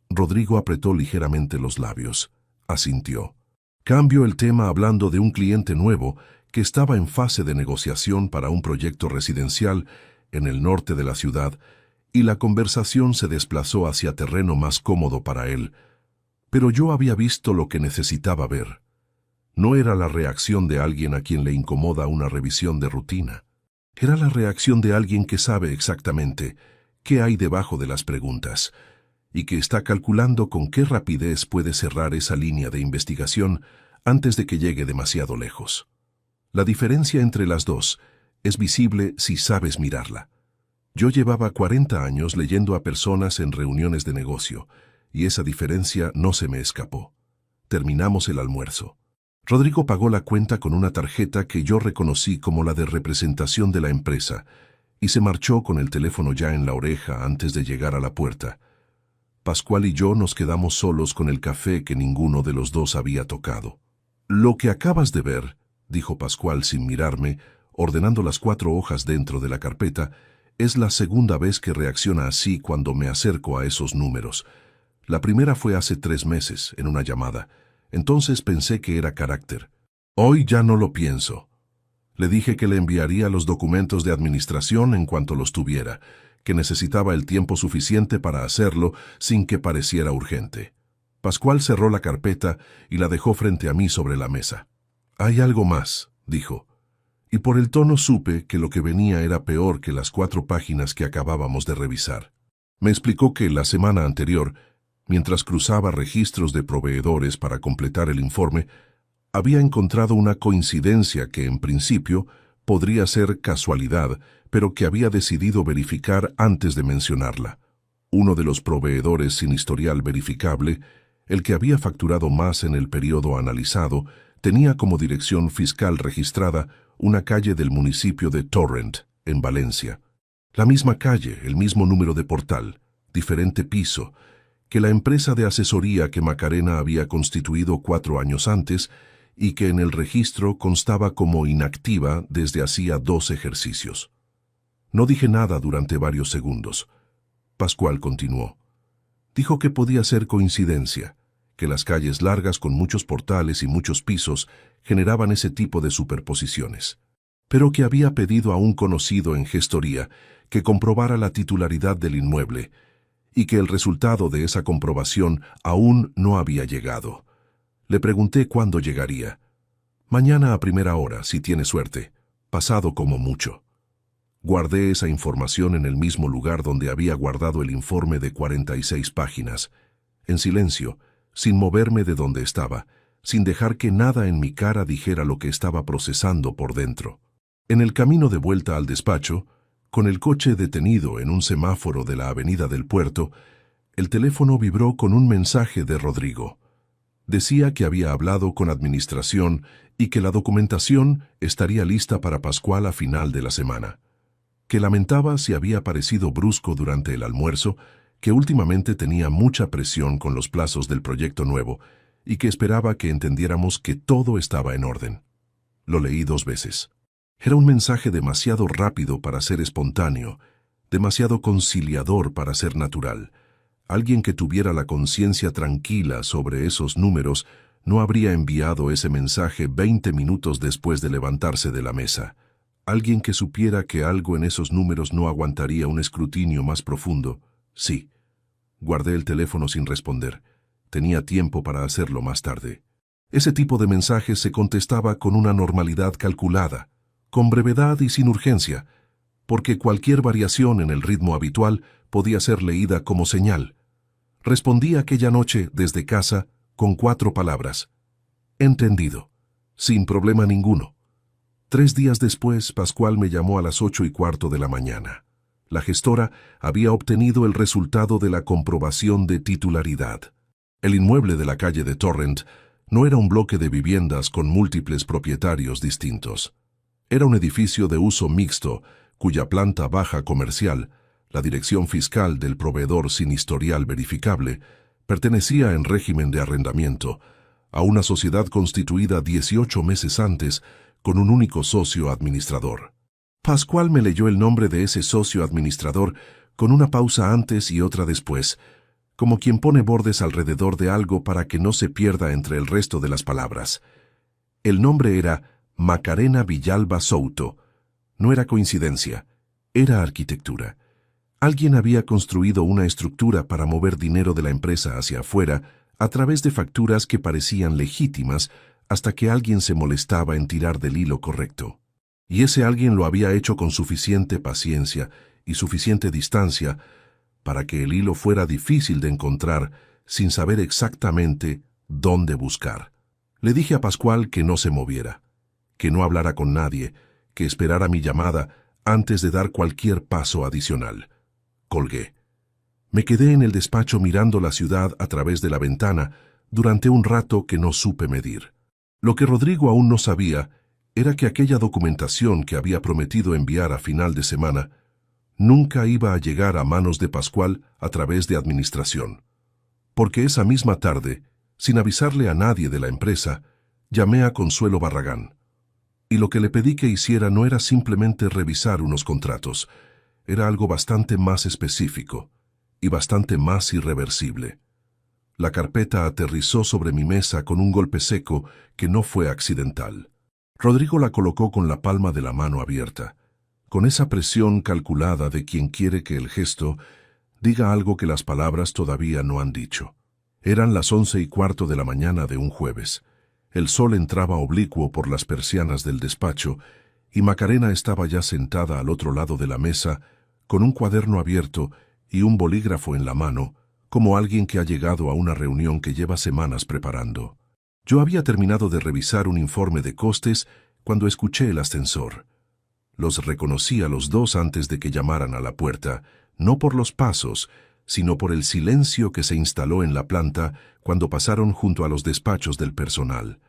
Rodrigo apretó ligeramente los labios. Asintió. Cambio el tema hablando de un cliente nuevo que estaba en fase de negociación para un proyecto residencial en el norte de la ciudad, y la conversación se desplazó hacia terreno más cómodo para él. Pero yo había visto lo que necesitaba ver. No era la reacción de alguien a quien le incomoda una revisión de rutina. Era la reacción de alguien que sabe exactamente qué hay debajo de las preguntas y que está calculando con qué rapidez puede cerrar esa línea de investigación antes de que llegue demasiado lejos. La diferencia entre las dos es visible si sabes mirarla. Yo llevaba 40 años leyendo a personas en reuniones de negocio, y esa diferencia no se me escapó. Terminamos el almuerzo. Rodrigo pagó la cuenta con una tarjeta que yo reconocí como la de representación de la empresa, y se marchó con el teléfono ya en la oreja antes de llegar a la puerta. Pascual y yo nos quedamos solos con el café que ninguno de los dos había tocado. «Lo que acabas de ver», dijo Pascual sin mirarme, ordenando las 4 hojas dentro de la carpeta, «es la segunda vez que reacciona así cuando me acerco a esos números. La primera fue hace 3 meses, en una llamada. Entonces pensé que era carácter. Hoy ya no lo pienso. Le dije que le enviaría los documentos de administración en cuanto los tuviera, que necesitaba el tiempo suficiente para hacerlo sin que pareciera urgente». Pascual cerró la carpeta y la dejó frente a mí sobre la mesa. «Hay algo más», dijo, y por el tono supe que lo que venía era peor que las 4 páginas que acabábamos de revisar. Me explicó que la semana anterior, mientras cruzaba registros de proveedores para completar el informe, había encontrado una coincidencia que en principio podría ser casualidad, pero que había decidido verificar antes de mencionarla. Uno de los proveedores sin historial verificable, el que había facturado más en el periodo analizado, tenía como dirección fiscal registrada una calle del municipio de Torrent, en Valencia. La misma calle, el mismo número de portal, diferente piso, que la empresa de asesoría que Macarena había constituido 4 años antes y que en el registro constaba como inactiva desde hacía 2 ejercicios. No dije nada durante varios segundos. Pascual continuó. Dijo que podía ser coincidencia, que las calles largas con muchos portales y muchos pisos generaban ese tipo de superposiciones, pero que había pedido a un conocido en gestoría que comprobara la titularidad del inmueble y que el resultado de esa comprobación aún no había llegado. Le pregunté cuándo llegaría. «Mañana a primera hora, si tiene suerte, pasado como mucho». Guardé esa información en el mismo lugar donde había guardado el informe de 46 páginas, en silencio, sin moverme de donde estaba, sin dejar que nada en mi cara dijera lo que estaba procesando por dentro. En el camino de vuelta al despacho, con el coche detenido en un semáforo de la avenida del Puerto, el teléfono vibró con un mensaje de Rodrigo. Decía que había hablado con administración y que la documentación estaría lista para Pascual a final de la semana. Que lamentaba si había parecido brusco durante el almuerzo, que últimamente tenía mucha presión con los plazos del proyecto nuevo y que esperaba que entendiéramos que todo estaba en orden. Lo leí 2 veces. Era un mensaje demasiado rápido para ser espontáneo, demasiado conciliador para ser natural. Alguien que tuviera la conciencia tranquila sobre esos números no habría enviado ese mensaje 20 minutos después de levantarse de la mesa. Alguien que supiera que algo en esos números no aguantaría un escrutinio más profundo. Sí. Guardé el teléfono sin responder. Tenía tiempo para hacerlo más tarde. Ese tipo de mensajes se contestaba con una normalidad calculada, con brevedad y sin urgencia, porque cualquier variación en el ritmo habitual podía ser leída como señal. Respondí aquella noche desde casa con 4 palabras. «Entendido», sin problema ninguno. 3 días después, Pascual me llamó a las 8:15 de la mañana. La gestora había obtenido el resultado de la comprobación de titularidad. El inmueble de la calle de Torrent no era un bloque de viviendas con múltiples propietarios distintos. Era un edificio de uso mixto, cuya planta baja comercial, la dirección fiscal del proveedor sin historial verificable, pertenecía en régimen de arrendamiento a una sociedad constituida 18 meses antes con un único socio administrador. Pascual me leyó el nombre de ese socio administrador con una pausa antes y otra después, como quien pone bordes alrededor de algo para que no se pierda entre el resto de las palabras. El nombre era Macarena Villalba Souto. No era coincidencia, era arquitectura. Alguien había construido una estructura para mover dinero de la empresa hacia afuera a través de facturas que parecían legítimas hasta que alguien se molestaba en tirar del hilo correcto. Y ese alguien lo había hecho con suficiente paciencia y suficiente distancia para que el hilo fuera difícil de encontrar sin saber exactamente dónde buscar. Le dije a Pascual que no se moviera, que no hablara con nadie, que esperara mi llamada antes de dar cualquier paso adicional. Colgué. Me quedé en el despacho mirando la ciudad a través de la ventana durante un rato que no supe medir. Lo que Rodrigo aún no sabía era que aquella documentación que había prometido enviar a final de semana nunca iba a llegar a manos de Pascual a través de administración. Porque esa misma tarde, sin avisarle a nadie de la empresa, llamé a Consuelo Barragán. Y lo que le pedí que hiciera no era simplemente revisar unos contratos, era algo bastante más específico y bastante más irreversible. La carpeta aterrizó sobre mi mesa con un golpe seco que no fue accidental. Rodrigo la colocó con la palma de la mano abierta, con esa presión calculada de quien quiere que el gesto diga algo que las palabras todavía no han dicho. Eran las 11:15 de la mañana de un jueves. El sol entraba oblicuo por las persianas del despacho y Macarena estaba ya sentada al otro lado de la mesa con un cuaderno abierto y un bolígrafo en la mano, como alguien que ha llegado a una reunión que lleva semanas preparando. Yo había terminado de revisar un informe de costes cuando escuché el ascensor. Los reconocí a los dos antes de que llamaran a la puerta, no por los pasos, sino por el silencio que se instaló en la planta cuando pasaron junto a los despachos del personal.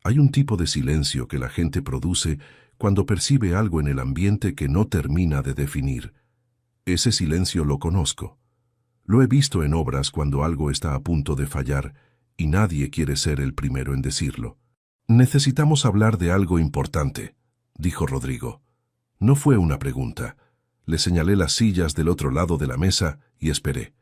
Hay un tipo de silencio que la gente produce cuando percibe algo en el ambiente que no termina de definir. Ese silencio lo conozco. Lo he visto en obras cuando algo está a punto de fallar y nadie quiere ser el primero en decirlo. «Necesitamos hablar de algo importante», dijo Rodrigo. No fue una pregunta. Le señalé las sillas del otro lado de la mesa y esperé.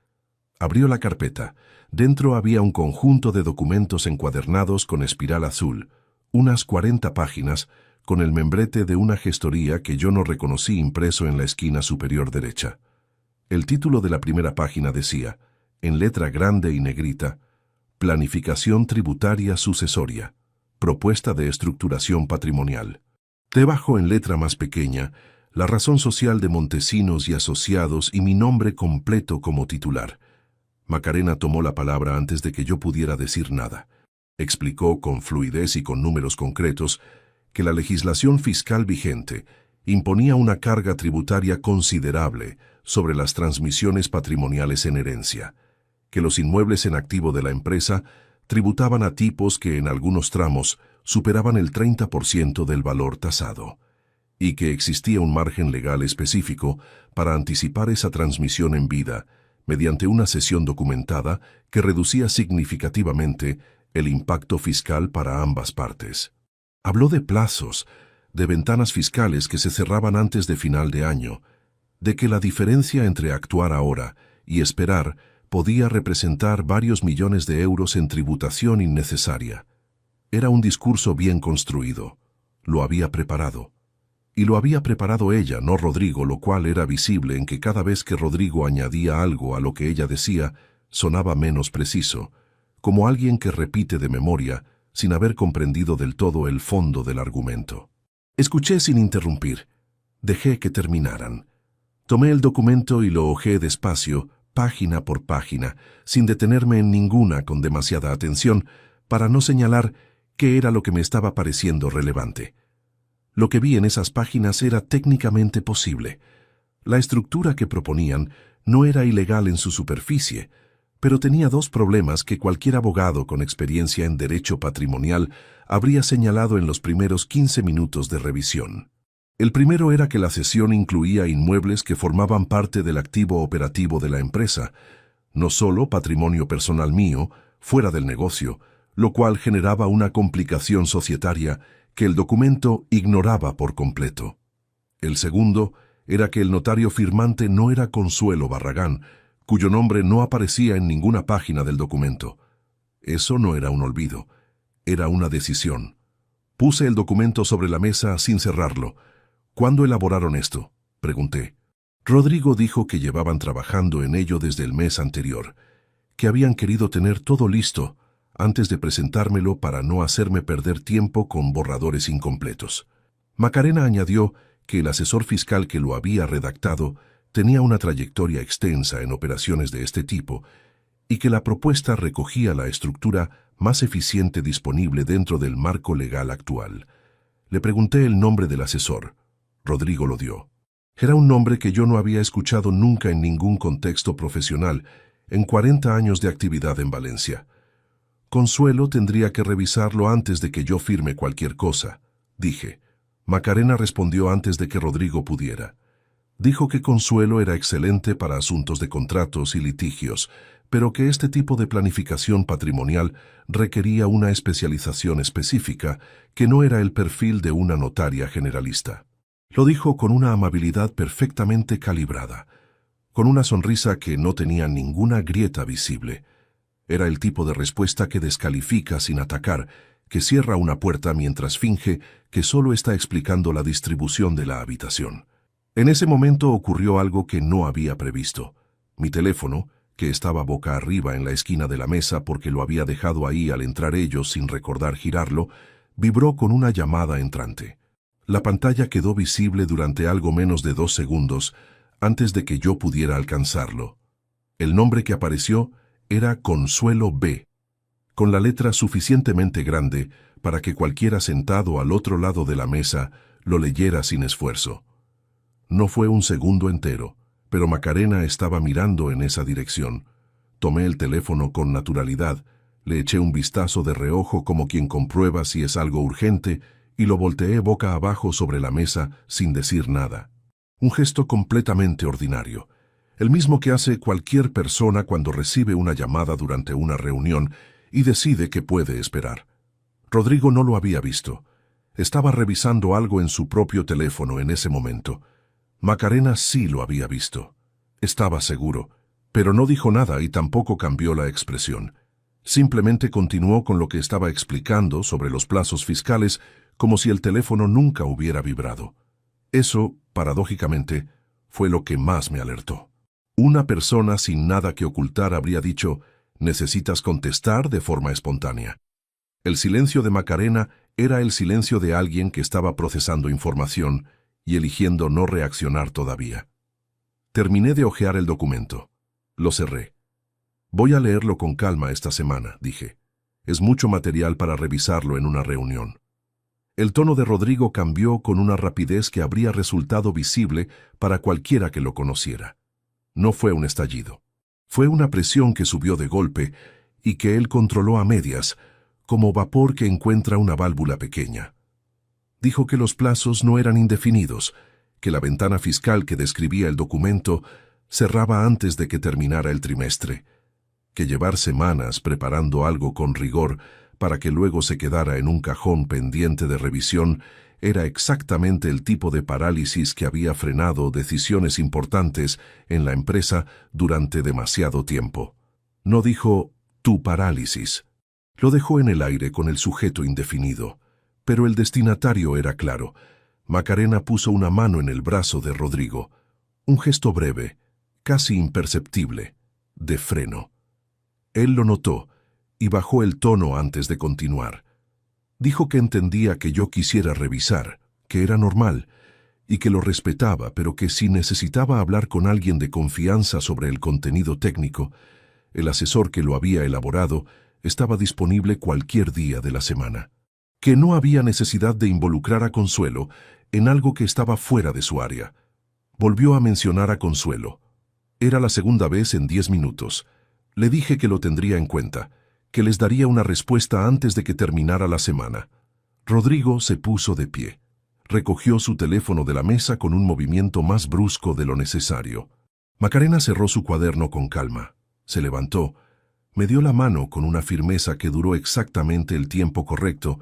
Abrió la carpeta. Dentro había un conjunto de documentos encuadernados con espiral azul, unas 40 páginas, con el membrete de una gestoría que yo no reconocí impreso en la esquina superior derecha. El título de la primera página decía, en letra grande y negrita, Planificación tributaria sucesoria, propuesta de estructuración patrimonial. Debajo, en letra más pequeña, la razón social de Montesinos y Asociados y mi nombre completo como titular. Macarena tomó la palabra antes de que yo pudiera decir nada. Explicó con fluidez y con números concretos que la legislación fiscal vigente imponía una carga tributaria considerable sobre las transmisiones patrimoniales en herencia, que los inmuebles en activo de la empresa tributaban a tipos que en algunos tramos superaban el 30% del valor tasado, y que existía un margen legal específico para anticipar esa transmisión en vida mediante una cesión documentada que reducía significativamente el impacto fiscal para ambas partes. Habló de plazos, de ventanas fiscales que se cerraban antes de final de año, de que la diferencia entre actuar ahora y esperar podía representar varios millones de euros en tributación innecesaria. Era un discurso bien construido. Lo había preparado. Y lo había preparado ella, no Rodrigo, lo cual era visible en que cada vez que Rodrigo añadía algo a lo que ella decía, sonaba menos preciso, como alguien que repite de memoria, sin haber comprendido del todo el fondo del argumento. Escuché sin interrumpir. Dejé que terminaran. Tomé el documento y lo hojeé despacio, página por página, sin detenerme en ninguna con demasiada atención, para no señalar qué era lo que me estaba pareciendo relevante. Lo que vi en esas páginas era técnicamente posible. La estructura que proponían no era ilegal en su superficie, pero tenía dos problemas que cualquier abogado con experiencia en derecho patrimonial habría señalado en los primeros 15 minutos de revisión. El primero era que la cesión incluía inmuebles que formaban parte del activo operativo de la empresa, no solo patrimonio personal mío, fuera del negocio, lo cual generaba una complicación societaria que el documento ignoraba por completo. El segundo era que el notario firmante no era Consuelo Barragán, cuyo nombre no aparecía en ninguna página del documento. Eso no era un olvido, era una decisión. Puse el documento sobre la mesa sin cerrarlo. ¿Cuándo elaboraron esto?, pregunté. Rodrigo dijo que llevaban trabajando en ello desde el mes anterior, que habían querido tener todo listo antes de presentármelo para no hacerme perder tiempo con borradores incompletos. Macarena añadió que el asesor fiscal que lo había redactado tenía una trayectoria extensa en operaciones de este tipo y que la propuesta recogía la estructura más eficiente disponible dentro del marco legal actual. Le pregunté el nombre del asesor. Rodrigo lo dio. Era un nombre que yo no había escuchado nunca en ningún contexto profesional en 40 años de actividad en Valencia. Consuelo tendría que revisarlo antes de que yo firme cualquier cosa, dije. Macarena respondió antes de que Rodrigo pudiera. Dijo que Consuelo era excelente para asuntos de contratos y litigios, pero que este tipo de planificación patrimonial requería una especialización específica que no era el perfil de una notaria generalista. Lo dijo con una amabilidad perfectamente calibrada, con una sonrisa que no tenía ninguna grieta visible. Era el tipo de respuesta que descalifica sin atacar, que cierra una puerta mientras finge que solo está explicando la distribución de la habitación. En ese momento ocurrió algo que no había previsto. Mi teléfono, que estaba boca arriba en la esquina de la mesa porque lo había dejado ahí al entrar ellos sin recordar girarlo, vibró con una llamada entrante. La pantalla quedó visible durante algo menos de 2 segundos antes de que yo pudiera alcanzarlo. El nombre que apareció era Consuelo B., con la letra suficientemente grande para que cualquiera sentado al otro lado de la mesa lo leyera sin esfuerzo. No fue un segundo entero, pero Macarena estaba mirando en esa dirección. Tomé el teléfono con naturalidad, le eché un vistazo de reojo como quien comprueba si es algo urgente y lo volteé boca abajo sobre la mesa sin decir nada. Un gesto completamente ordinario, el mismo que hace cualquier persona cuando recibe una llamada durante una reunión y decide que puede esperar. Rodrigo no lo había visto. Estaba revisando algo en su propio teléfono en ese momento. Macarena sí lo había visto. Estaba seguro, pero no dijo nada y tampoco cambió la expresión. Simplemente continuó con lo que estaba explicando sobre los plazos fiscales como si el teléfono nunca hubiera vibrado. Eso, paradójicamente, fue lo que más me alertó. Una persona sin nada que ocultar habría dicho, «Necesitas contestar de forma espontánea». El silencio de Macarena era el silencio de alguien que estaba procesando información y eligiendo no reaccionar todavía. Terminé de hojear el documento. Lo cerré. Voy a leerlo con calma esta semana, dije. Es mucho material para revisarlo en una reunión. El tono de Rodrigo cambió con una rapidez que habría resultado visible para cualquiera que lo conociera. No fue un estallido. Fue una presión que subió de golpe y que él controló a medias, como vapor que encuentra una válvula pequeña. Dijo que los plazos no eran indefinidos, que la ventana fiscal que describía el documento cerraba antes de que terminara el trimestre, que llevar semanas preparando algo con rigor para que luego se quedara en un cajón pendiente de revisión era exactamente el tipo de parálisis que había frenado decisiones importantes en la empresa durante demasiado tiempo. No dijo «tu parálisis». Lo dejó en el aire con el sujeto indefinido, pero el destinatario era claro. Macarena puso una mano en el brazo de Rodrigo, un gesto breve, casi imperceptible, de freno. Él lo notó y bajó el tono antes de continuar. Dijo que entendía que yo quisiera revisar, que era normal, y que lo respetaba, pero que si necesitaba hablar con alguien de confianza sobre el contenido técnico, el asesor que lo había elaborado estaba disponible cualquier día de la semana. Que no había necesidad de involucrar a Consuelo en algo que estaba fuera de su área. Volvió a mencionar a Consuelo. Era la segunda vez en 10 minutos. Le dije que lo tendría en cuenta, que les daría una respuesta antes de que terminara la semana. Rodrigo se puso de pie. Recogió su teléfono de la mesa con un movimiento más brusco de lo necesario. Macarena cerró su cuaderno con calma. Se levantó. Me dio la mano con una firmeza que duró exactamente el tiempo correcto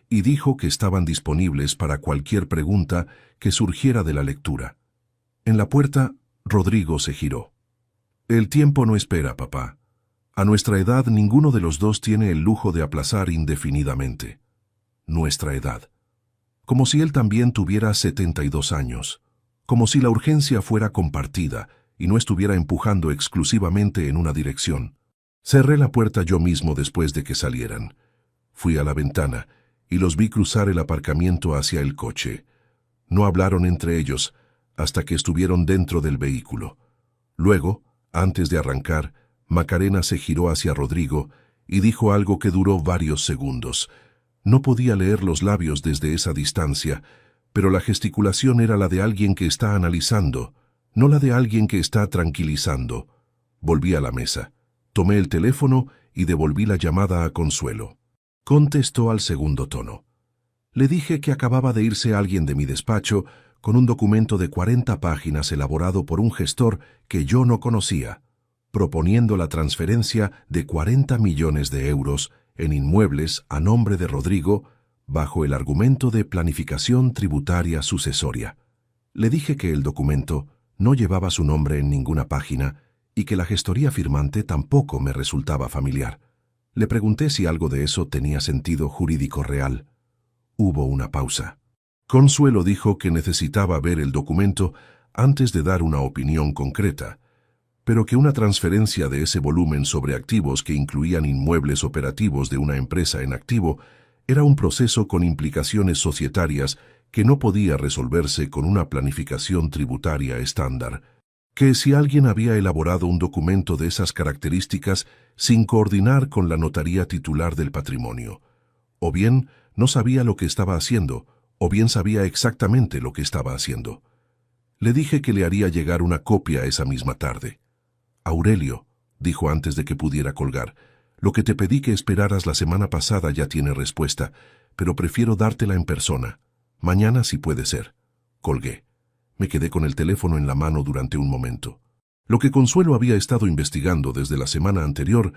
y dijo que estaban disponibles para cualquier pregunta que surgiera de la lectura. En la puerta, Rodrigo se giró. «El tiempo no espera, papá. A nuestra edad ninguno de los dos tiene el lujo de aplazar indefinidamente». nuestra edad. Como si él también tuviera 72 años. Como si la urgencia fuera compartida y no estuviera empujando exclusivamente en una dirección. Cerré la puerta yo mismo después de que salieran. Fui a la ventana y los vi cruzar el aparcamiento hacia el coche. No hablaron entre ellos hasta que estuvieron dentro del vehículo. Luego, antes de arrancar, Macarena se giró hacia Rodrigo y dijo algo que duró varios segundos. No podía leer los labios desde esa distancia, pero la gesticulación era la de alguien que está analizando, no la de alguien que está tranquilizando. Volví a la mesa, tomé el teléfono y devolví la llamada a Consuelo. Contestó al segundo tono. Le dije que acababa de irse alguien de mi despacho con un documento de 40 páginas elaborado por un gestor que yo no conocía, proponiendo la transferencia de 40 millones de euros en inmuebles a nombre de Rodrigo bajo el argumento de planificación tributaria sucesoria. Le dije que el documento no llevaba su nombre en ninguna página y que la gestoría firmante tampoco me resultaba familiar. Le pregunté si algo de eso tenía sentido jurídico real. Hubo una pausa. Consuelo dijo que necesitaba ver el documento antes de dar una opinión concreta, pero que una transferencia de ese volumen sobre activos que incluían inmuebles operativos de una empresa en activo era un proceso con implicaciones societarias que no podía resolverse con una planificación tributaria estándar, que si alguien había elaborado un documento de esas características sin coordinar con la notaría titular del patrimonio, o bien no sabía lo que estaba haciendo, o bien sabía exactamente lo que estaba haciendo. Le dije que le haría llegar una copia esa misma tarde. Aurelio, dijo antes de que pudiera colgar, lo que te pedí que esperaras la semana pasada ya tiene respuesta, pero prefiero dártela en persona. Mañana si puede ser. Colgué. Me quedé con el teléfono en la mano durante un momento. Lo que Consuelo había estado investigando desde la semana anterior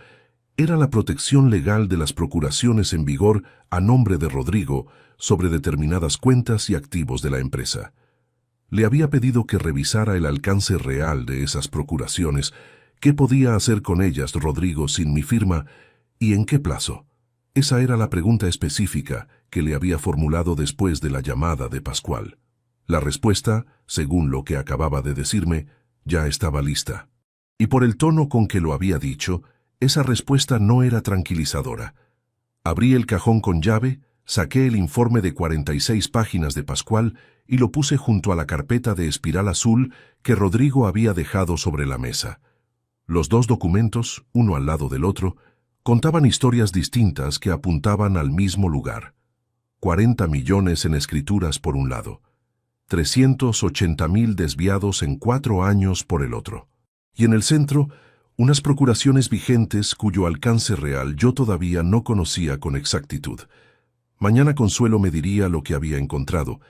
era la protección legal de las procuraciones en vigor a nombre de Rodrigo sobre determinadas cuentas y activos de la empresa. Le había pedido que revisara el alcance real de esas procuraciones, qué podía hacer con ellas Rodrigo sin mi firma y en qué plazo. Esa era la pregunta específica que le había formulado después de la llamada de Pascual. La respuesta, según lo que acababa de decirme, ya estaba lista. Y por el tono con que lo había dicho, esa respuesta no era tranquilizadora. Abrí el cajón con llave, saqué el informe de 46 páginas de Pascual y lo puse junto a la carpeta de espiral azul que Rodrigo había dejado sobre la mesa. Los dos documentos, uno al lado del otro, contaban historias distintas que apuntaban al mismo lugar. 40 millones en escrituras por un lado, 380.000 desviados en 4 años por el otro. Y en el centro, unas procuraciones vigentes cuyo alcance real yo todavía no conocía con exactitud. Mañana Consuelo me diría lo que había encontrado,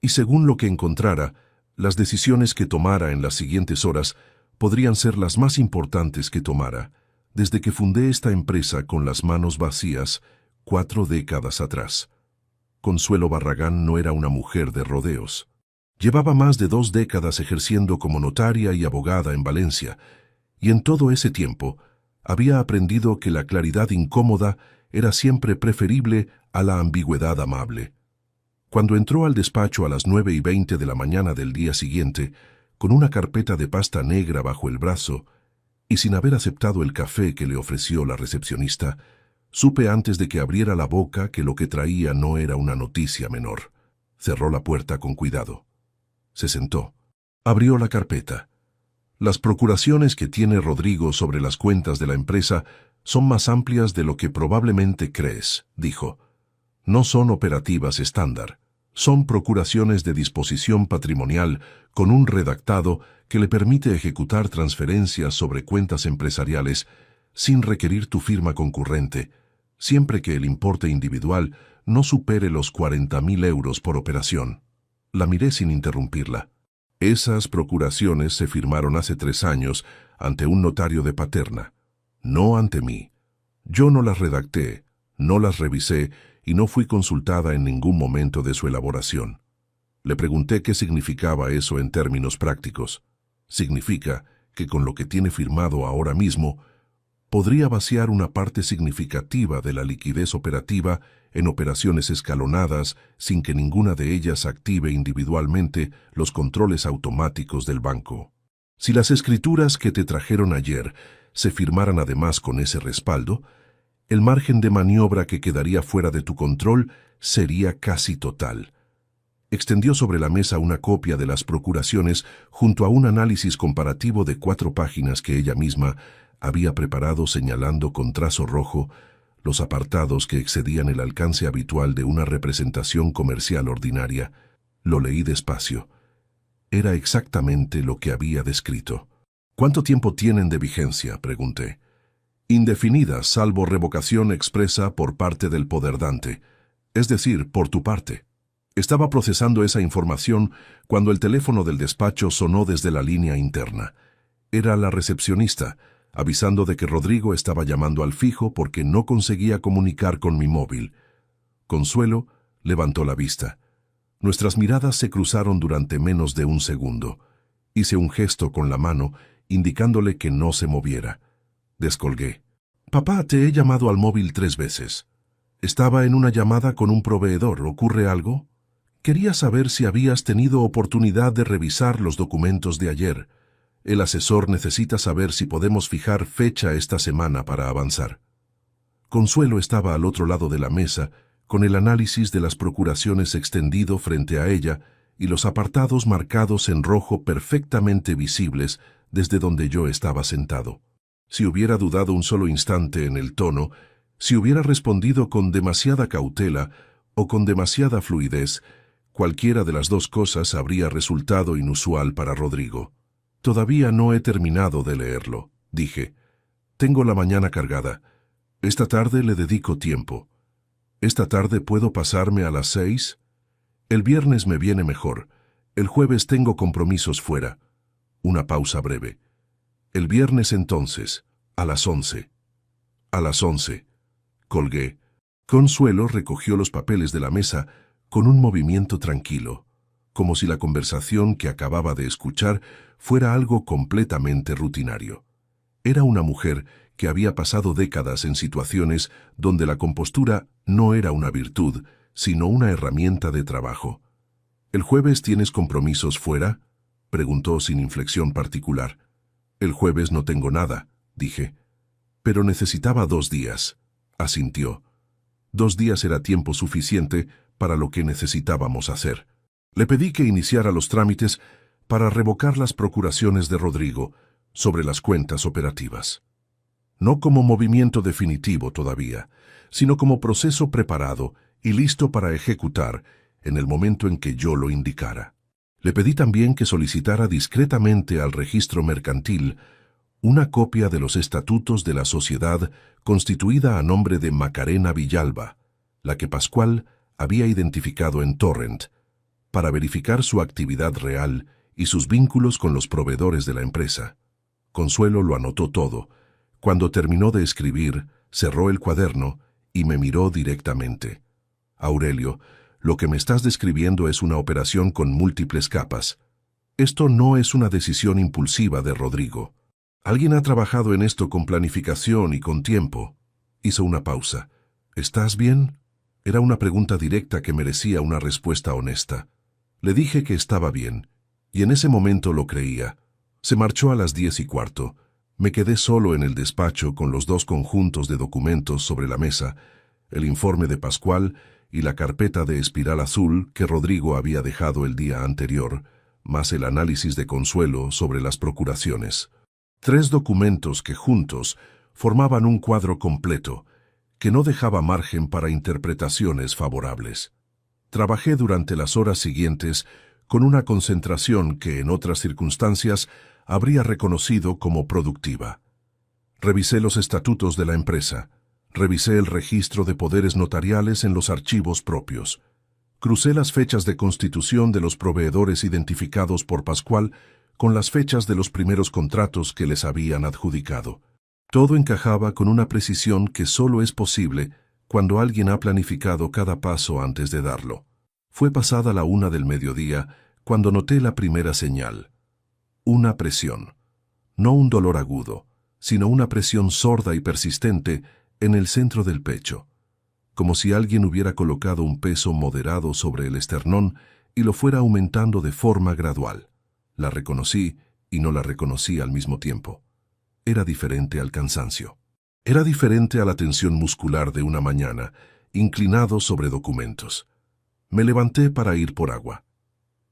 y según lo que encontrara, las decisiones que tomara en las siguientes horas podrían ser las más importantes que tomara, desde que fundé esta empresa con las manos vacías 4 décadas atrás. Consuelo Barragán no era una mujer de rodeos. Llevaba más de 2 décadas ejerciendo como notaria y abogada en Valencia, y en todo ese tiempo había aprendido que la claridad incómoda era siempre preferible a la ambigüedad amable. Cuando entró al despacho a las 9:20 de la mañana del día siguiente, con una carpeta de pasta negra bajo el brazo, y sin haber aceptado el café que le ofreció la recepcionista, supe antes de que abriera la boca que lo que traía no era una noticia menor. Cerró la puerta con cuidado. Se sentó. Abrió la carpeta. Las procuraciones que tiene Rodrigo sobre las cuentas de la empresa son más amplias de lo que probablemente crees, dijo. No son operativas estándar. Son procuraciones de disposición patrimonial con un redactado que le permite ejecutar transferencias sobre cuentas empresariales sin requerir tu firma concurrente, siempre que el importe individual no supere los 40.000 euros por operación. La miré sin interrumpirla. Esas procuraciones se firmaron hace 3 años ante un notario de Paterna, no ante mí. Yo no las redacté, no las revisé y no fui consultada en ningún momento de su elaboración. Le pregunté qué significaba eso en términos prácticos. Significa que con lo que tiene firmado ahora mismo, podría vaciar una parte significativa de la liquidez operativa en operaciones escalonadas sin que ninguna de ellas active individualmente los controles automáticos del banco. Si las escrituras que te trajeron ayer se firmaran además con ese respaldo, el margen de maniobra que quedaría fuera de tu control sería casi total. Extendió sobre la mesa una copia de las procuraciones junto a un análisis comparativo de 4 páginas que ella misma había preparado señalando con trazo rojo los apartados que excedían el alcance habitual de una representación comercial ordinaria. Lo leí despacio. Era exactamente lo que había descrito. ¿Cuánto tiempo tienen de vigencia?, pregunté. Indefinida, salvo revocación expresa por parte del poderdante, es decir, por tu parte. Estaba procesando esa información cuando el teléfono del despacho sonó desde la línea interna. Era la recepcionista, avisando de que Rodrigo estaba llamando al fijo porque no conseguía comunicar con mi móvil. Consuelo levantó la vista. Nuestras miradas se cruzaron durante menos de un segundo. Hice un gesto con la mano, indicándole que no se moviera. Descolgué. Papá, te he llamado al móvil 3 veces. Estaba en una llamada con un proveedor. ¿Ocurre algo? Quería saber si habías tenido oportunidad de revisar los documentos de ayer. El asesor necesita saber si podemos fijar fecha esta semana para avanzar. Consuelo estaba al otro lado de la mesa, con el análisis de las procuraciones extendido frente a ella y los apartados marcados en rojo perfectamente visibles desde donde yo estaba sentado. Si hubiera dudado un solo instante en el tono, si hubiera respondido con demasiada cautela o con demasiada fluidez, cualquiera de las dos cosas habría resultado inusual para Rodrigo. Todavía no he terminado de leerlo, dije. Tengo la mañana cargada. Esta tarde le dedico tiempo. ¿Esta tarde puedo pasarme a las 6? El viernes me viene mejor. El jueves tengo compromisos fuera. Una pausa breve. El viernes entonces, a las 11. A las 11. Colgué. Consuelo recogió los papeles de la mesa con un movimiento tranquilo, como si la conversación que acababa de escuchar fuera algo completamente rutinario. Era una mujer que había pasado décadas en situaciones donde la compostura no era una virtud, sino una herramienta de trabajo. ¿El jueves tienes compromisos fuera?, preguntó sin inflexión particular. El jueves no tengo nada, dije. Pero necesitaba 2 días, asintió. 2 días era tiempo suficiente para lo que necesitábamos hacer. Le pedí que iniciara los trámites para revocar las procuraciones de Rodrigo sobre las cuentas operativas. No como movimiento definitivo todavía, sino como proceso preparado y listo para ejecutar en el momento en que yo lo indicara. Le pedí también que solicitara discretamente al registro mercantil una copia de los estatutos de la sociedad constituida a nombre de Macarena Villalba, la que Pascual había identificado en Torrent, para verificar su actividad real y sus vínculos con los proveedores de la empresa. Consuelo lo anotó todo. Cuando terminó de escribir, cerró el cuaderno y me miró directamente. Aurelio, lo que me estás describiendo es una operación con múltiples capas. Esto no es una decisión impulsiva de Rodrigo. Alguien ha trabajado en esto con planificación y con tiempo. Hizo una pausa. ¿Estás bien? Era una pregunta directa que merecía una respuesta honesta. Le dije que estaba bien, y en ese momento lo creía. Se marchó a las 10:15. Me quedé solo en el despacho con los 2 conjuntos de documentos sobre la mesa, el informe de Pascual y la carpeta de espiral azul que Rodrigo había dejado el día anterior, más el análisis de Consuelo sobre las procuraciones. 3 documentos que juntos formaban un cuadro completo, que no dejaba margen para interpretaciones favorables. Trabajé durante las horas siguientes con una concentración que en otras circunstancias habría reconocido como productiva. Revisé los estatutos de la empresa, revisé el registro de poderes notariales en los archivos propios, crucé las fechas de constitución de los proveedores identificados por Pascual con las fechas de los primeros contratos que les habían adjudicado. Todo encajaba con una precisión que solo es posible cuando alguien ha planificado cada paso antes de darlo. Fue pasada la 1 del mediodía cuando noté la primera señal. Una presión. No un dolor agudo, sino una presión sorda y persistente en el centro del pecho, como si alguien hubiera colocado un peso moderado sobre el esternón y lo fuera aumentando de forma gradual. La reconocí y no la reconocí al mismo tiempo. Era diferente al cansancio. Era diferente a la tensión muscular de una mañana, inclinado sobre documentos. Me levanté para ir por agua.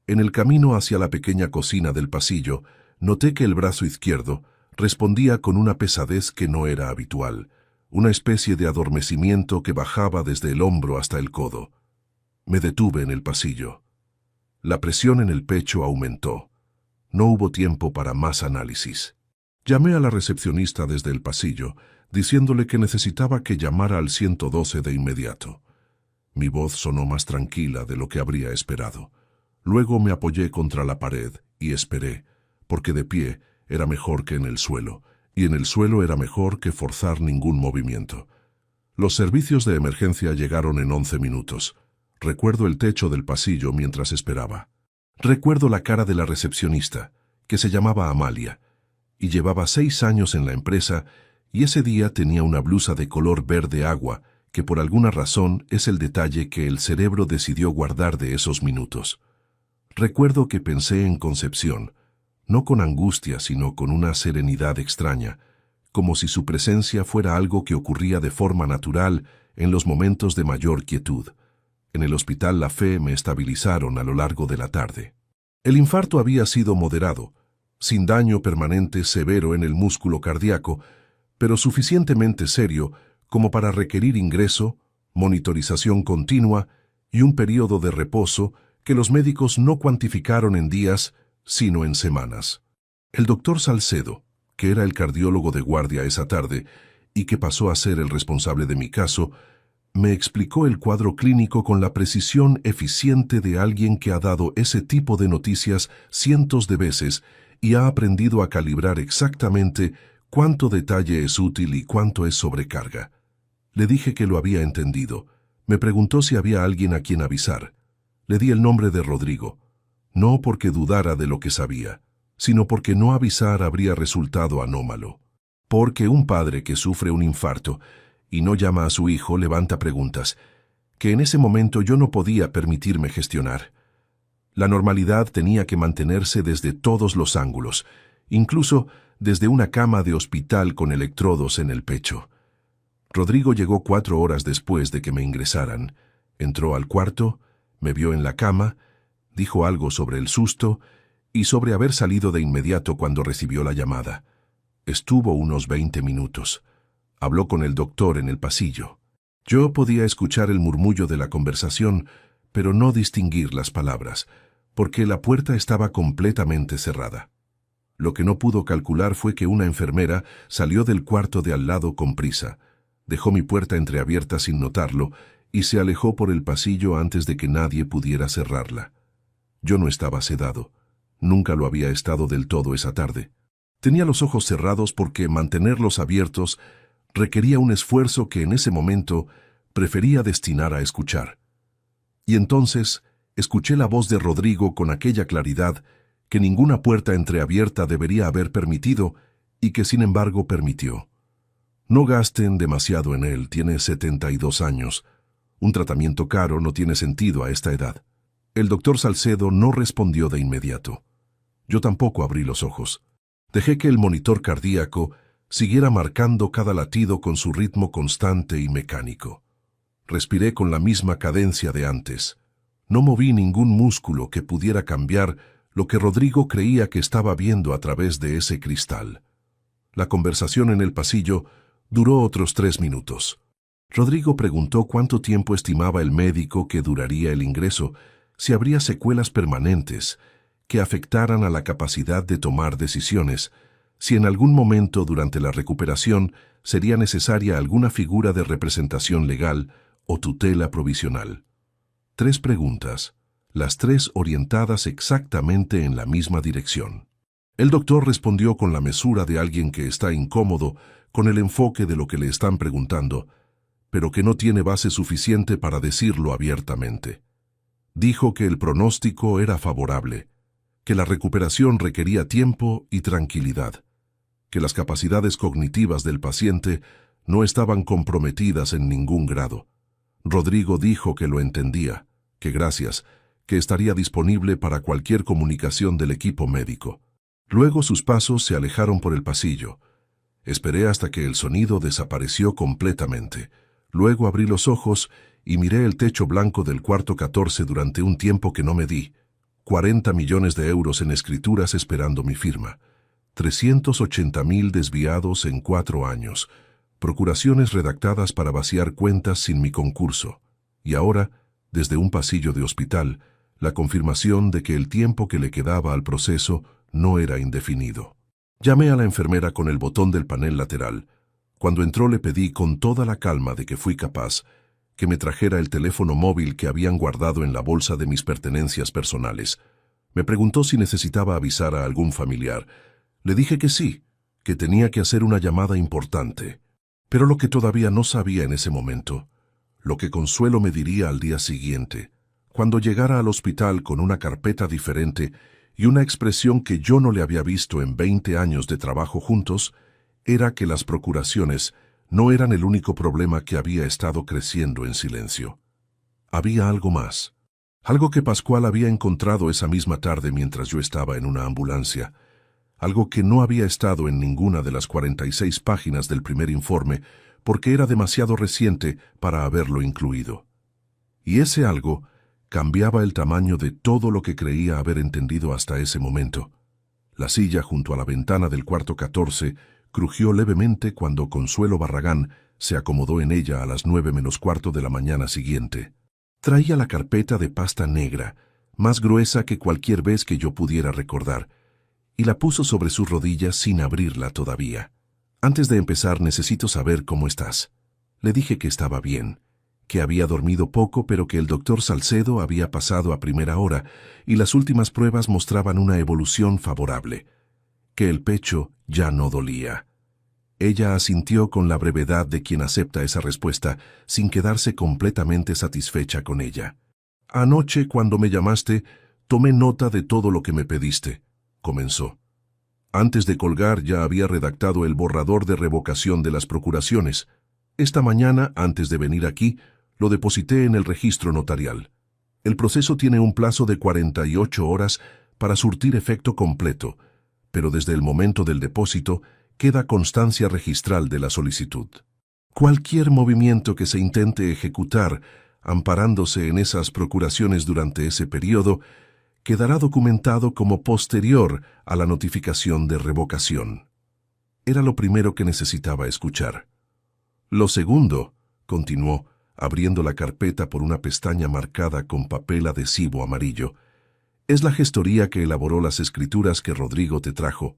En el camino hacia la pequeña cocina del pasillo, noté que el brazo izquierdo respondía con una pesadez que no era habitual, una especie de adormecimiento que bajaba desde el hombro hasta el codo. Me detuve en el pasillo. La presión en el pecho aumentó. No hubo tiempo para más análisis. Llamé a la recepcionista desde el pasillo, diciéndole que necesitaba que llamara al 112 de inmediato. Mi voz sonó más tranquila de lo que habría esperado. Luego me apoyé contra la pared y esperé, porque de pie era mejor que en el suelo, y en el suelo era mejor que forzar ningún movimiento. Los servicios de emergencia llegaron en 11 minutos. Recuerdo el techo del pasillo mientras esperaba. Recuerdo la cara de la recepcionista, que se llamaba Amalia, y llevaba 6 años en la empresa, y ese día tenía una blusa de color verde agua, que por alguna razón es el detalle que el cerebro decidió guardar de esos minutos. Recuerdo que pensé en Concepción, no con angustia, sino con una serenidad extraña, como si su presencia fuera algo que ocurría de forma natural en los momentos de mayor quietud. En el hospital La Fe me estabilizaron a lo largo de la tarde. El infarto había sido moderado, sin daño permanente severo en el músculo cardíaco, pero suficientemente serio como para requerir ingreso, monitorización continua y un periodo de reposo que los médicos no cuantificaron en días, sino en semanas. El doctor Salcedo, que era el cardiólogo de guardia esa tarde y que pasó a ser el responsable de mi caso, me explicó el cuadro clínico con la precisión eficiente de alguien que ha dado ese tipo de noticias cientos de veces y ha aprendido a calibrar exactamente cuánto detalle es útil y cuánto es sobrecarga. Le dije que lo había entendido. Me preguntó si había alguien a quien avisar. Le di el nombre de Rodrigo, no porque dudara de lo que sabía, sino porque no avisar habría resultado anómalo. Porque un padre que sufre un infarto y no llama a su hijo levanta preguntas que en ese momento yo no podía permitirme gestionar. La normalidad tenía que mantenerse desde todos los ángulos, incluso desde una cama de hospital con electrodos en el pecho. Rodrigo llegó 4 horas después de que me ingresaran. Entró al cuarto, me vio en la cama, dijo algo sobre el susto y sobre haber salido de inmediato cuando recibió la llamada. Estuvo unos 20 minutos. Habló con el doctor en el pasillo. Yo podía escuchar el murmullo de la conversación, pero no distinguir las palabras, porque la puerta estaba completamente cerrada. Lo que no pudo calcular fue que una enfermera salió del cuarto de al lado con prisa, dejó mi puerta entreabierta sin notarlo y se alejó por el pasillo antes de que nadie pudiera cerrarla. Yo no estaba sedado. Nunca lo había estado del todo esa tarde. Tenía los ojos cerrados porque mantenerlos abiertos requería un esfuerzo que en ese momento prefería destinar a escuchar. Y entonces escuché la voz de Rodrigo con aquella claridad que ninguna puerta entreabierta debería haber permitido y que sin embargo permitió. No gasten demasiado en él, tiene 72 años. Un tratamiento caro no tiene sentido a esta edad. El doctor Salcedo no respondió de inmediato. Yo tampoco abrí los ojos. Dejé que el monitor cardíaco siguiera marcando cada latido con su ritmo constante y mecánico. Respiré con la misma cadencia de antes. No moví ningún músculo que pudiera cambiar lo que Rodrigo creía que estaba viendo a través de ese cristal. La conversación en el pasillo duró otros 3 minutos. Rodrigo preguntó cuánto tiempo estimaba el médico que duraría el ingreso, si habría secuelas permanentes que afectaran a la capacidad de tomar decisiones, si en algún momento durante la recuperación sería necesaria alguna figura de representación legal o tutela provisional. 3 preguntas, las 3 orientadas exactamente en la misma dirección. El doctor respondió con la mesura de alguien que está incómodo con el enfoque de lo que le están preguntando, pero que no tiene base suficiente para decirlo abiertamente. Dijo que el pronóstico era favorable, que la recuperación requería tiempo y tranquilidad. que las capacidades cognitivas del paciente no estaban comprometidas en ningún grado. Rodrigo dijo que lo entendía, que gracias, que estaría disponible para cualquier comunicación del equipo médico. Luego sus pasos se alejaron por el pasillo. Esperé hasta que el sonido desapareció completamente. Luego abrí los ojos y miré el techo blanco del cuarto 14 durante un tiempo que no me di. 40 millones de euros en escrituras esperando mi firma. 380.000 desviados en 4 años. Procuraciones redactadas para vaciar cuentas sin mi concurso. Y ahora, desde un pasillo de hospital, la confirmación de que el tiempo que le quedaba al proceso no era indefinido. Llamé a la enfermera con el botón del panel lateral. Cuando entró le pedí con toda la calma de que fui capaz que me trajera el teléfono móvil que habían guardado en la bolsa de mis pertenencias personales. Me preguntó si necesitaba avisar a algún familiar. Le dije que sí, que tenía que hacer una llamada importante. Pero lo que todavía no sabía en ese momento, lo que Consuelo me diría al día siguiente, cuando llegara al hospital con una carpeta diferente y una expresión que yo no le había visto en 20 años de trabajo juntos, era que las procuraciones no eran el único problema que había estado creciendo en silencio. Había algo más, algo que Pascual había encontrado esa misma tarde mientras yo estaba en una ambulancia, algo que no había estado en ninguna de las 46 páginas del primer informe porque era demasiado reciente para haberlo incluido. Y ese algo cambiaba el tamaño de todo lo que creía haber entendido hasta ese momento. La silla junto a la ventana del cuarto 14 crujió levemente cuando Consuelo Barragán se acomodó en ella a las 9:45 de la mañana siguiente. Traía la carpeta de pasta negra, más gruesa que cualquier vez que yo pudiera recordar, y la puso sobre sus rodillas sin abrirla todavía. Antes de empezar necesito saber cómo estás. Le dije que estaba bien, que había dormido poco pero que el doctor Salcedo había pasado a primera hora y las últimas pruebas mostraban una evolución favorable, que el pecho ya no dolía. Ella asintió con la brevedad de quien acepta esa respuesta sin quedarse completamente satisfecha con ella. Anoche, cuando me llamaste, tomé nota de todo lo que me pediste, comenzó. Antes de colgar ya había redactado el borrador de revocación de las procuraciones. Esta mañana, antes de venir aquí, lo deposité en el registro notarial. El proceso tiene un plazo de 48 horas para surtir efecto completo, pero desde el momento del depósito queda constancia registral de la solicitud. Cualquier movimiento que se intente ejecutar, amparándose en esas procuraciones durante ese periodo, quedará documentado como posterior a la notificación de revocación. Era lo primero que necesitaba escuchar. Lo segundo, continuó, abriendo la carpeta por una pestaña marcada con papel adhesivo amarillo, es la gestoría que elaboró las escrituras que Rodrigo te trajo.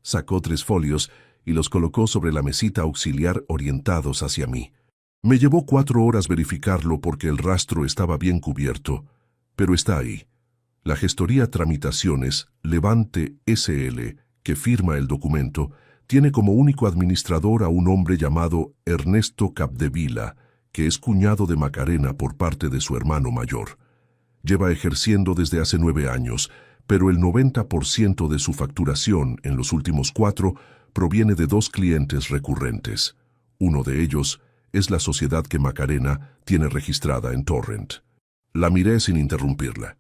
Sacó 3 folios y los colocó sobre la mesita auxiliar orientados hacia mí. Me llevó 4 horas verificarlo porque el rastro estaba bien cubierto, pero está ahí. La gestoría Tramitaciones Levante S.L., que firma el documento, tiene como único administrador a un hombre llamado Ernesto Capdevila, que es cuñado de Macarena por parte de su hermano mayor. Lleva ejerciendo desde hace 9 años, pero el 90% de su facturación en los últimos 4 proviene de 2 clientes recurrentes. Uno de ellos es la sociedad que Macarena tiene registrada en Torrent. La miré sin interrumpirla.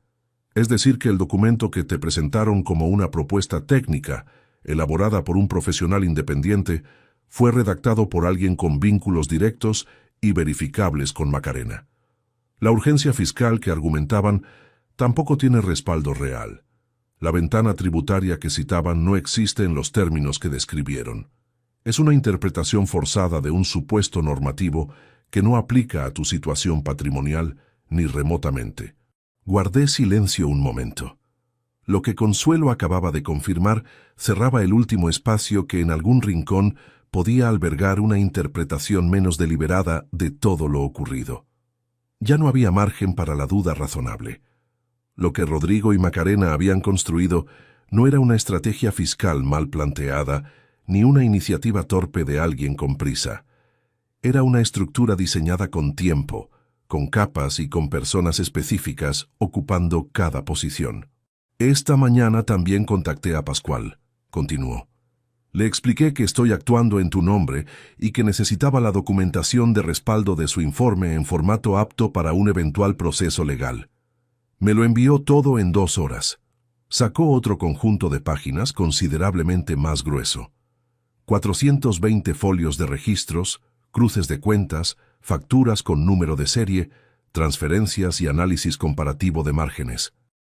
Es decir que el documento que te presentaron como una propuesta técnica, elaborada por un profesional independiente, fue redactado por alguien con vínculos directos y verificables con Macarena. La urgencia fiscal que argumentaban tampoco tiene respaldo real. La ventana tributaria que citaban no existe en los términos que describieron. Es una interpretación forzada de un supuesto normativo que no aplica a tu situación patrimonial ni remotamente. Guardé silencio un momento. Lo que Consuelo acababa de confirmar cerraba el último espacio que en algún rincón podía albergar una interpretación menos deliberada de todo lo ocurrido. Ya no había margen para la duda razonable. Lo que Rodrigo y Macarena habían construido no era una estrategia fiscal mal planteada, ni una iniciativa torpe de alguien con prisa. Era una estructura diseñada con tiempo, con capas y con personas específicas ocupando cada posición. Esta mañana también contacté a Pascual, continuó. Le expliqué que estoy actuando en tu nombre y que necesitaba la documentación de respaldo de su informe en formato apto para un eventual proceso legal. Me lo envió todo en 2 horas. Sacó otro conjunto de páginas considerablemente más grueso. 420 folios de registros, cruces de cuentas, facturas con número de serie, transferencias y análisis comparativo de márgenes.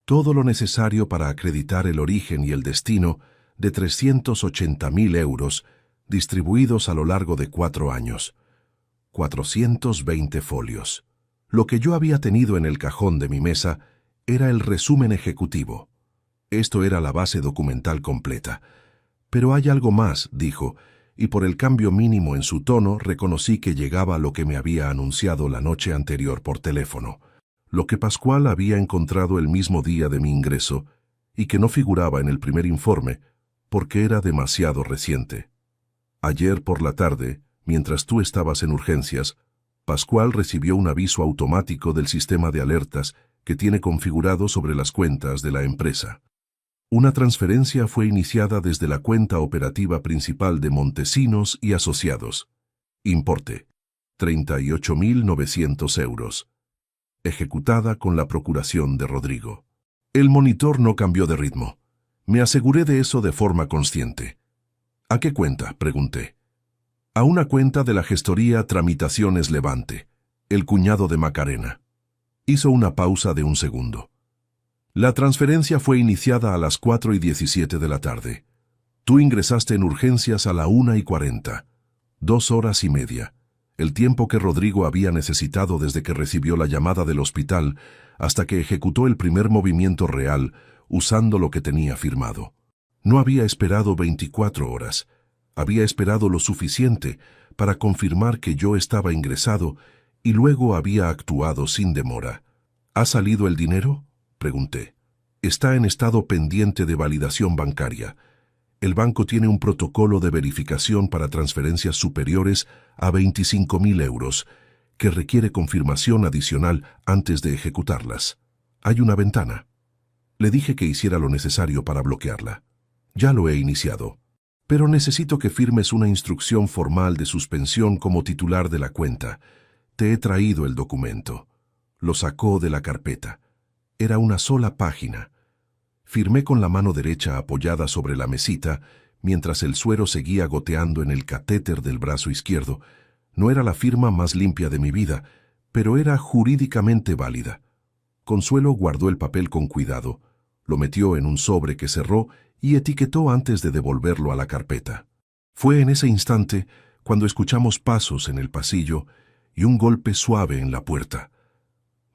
Todo lo necesario para acreditar el origen y el destino de 380.000 euros distribuidos a lo largo de 4 años. 420 folios. Lo que yo había tenido en el cajón de mi mesa era el resumen ejecutivo. Esto era la base documental completa. Pero hay algo más, dijo, y por el cambio mínimo en su tono reconocí que llegaba lo que me había anunciado la noche anterior por teléfono, lo que Pascual había encontrado el mismo día de mi ingreso y que no figuraba en el primer informe porque era demasiado reciente. Ayer por la tarde, mientras tú estabas en urgencias, Pascual recibió un aviso automático del sistema de alertas que tiene configurado sobre las cuentas de la empresa. Una transferencia fue iniciada desde la cuenta operativa principal de Montesinos y Asociados. Importe: 38.900 euros. Ejecutada con la procuración de Rodrigo. El monitor no cambió de ritmo. Me aseguré de eso de forma consciente. ¿A qué cuenta?, pregunté. A una cuenta de la gestoría Tramitaciones Levante, el cuñado de Macarena. Hizo una pausa de 1 segundo. La transferencia fue iniciada a las 4:17 de la tarde. Tú ingresaste en urgencias a la 1:40. 2 horas y media. El tiempo que Rodrigo había necesitado desde que recibió la llamada del hospital hasta que ejecutó el primer movimiento real usando lo que tenía firmado. No había esperado 24 horas. Había esperado lo suficiente para confirmar que yo estaba ingresado y luego había actuado sin demora. ¿Ha salido el dinero?, pregunté. Está en estado pendiente de validación bancaria. El banco tiene un protocolo de verificación para transferencias superiores a 25.000 euros, que requiere confirmación adicional antes de ejecutarlas. Hay una ventana. Le dije que hiciera lo necesario para bloquearla. Ya lo he iniciado. Pero necesito que firmes una instrucción formal de suspensión como titular de la cuenta. Te he traído el documento. Lo sacó de la carpeta. Era una sola página. Firmé con la mano derecha apoyada sobre la mesita, mientras el suero seguía goteando en el catéter del brazo izquierdo. No era la firma más limpia de mi vida, pero era jurídicamente válida. Consuelo guardó el papel con cuidado, lo metió en un sobre que cerró y etiquetó antes de devolverlo a la carpeta. Fue en ese instante cuando escuchamos pasos en el pasillo y un golpe suave en la puerta.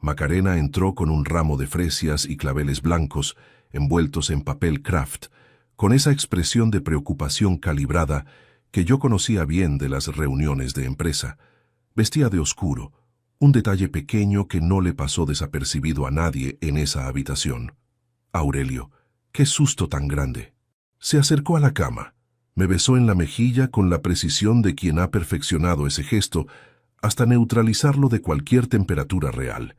Macarena entró con un ramo de fresias y claveles blancos envueltos en papel craft, con esa expresión de preocupación calibrada que yo conocía bien de las reuniones de empresa. Vestía de oscuro, un detalle pequeño que no le pasó desapercibido a nadie en esa habitación. Aurelio, qué susto tan grande. Se acercó a la cama, me besó en la mejilla con la precisión de quien ha perfeccionado ese gesto hasta neutralizarlo de cualquier temperatura real.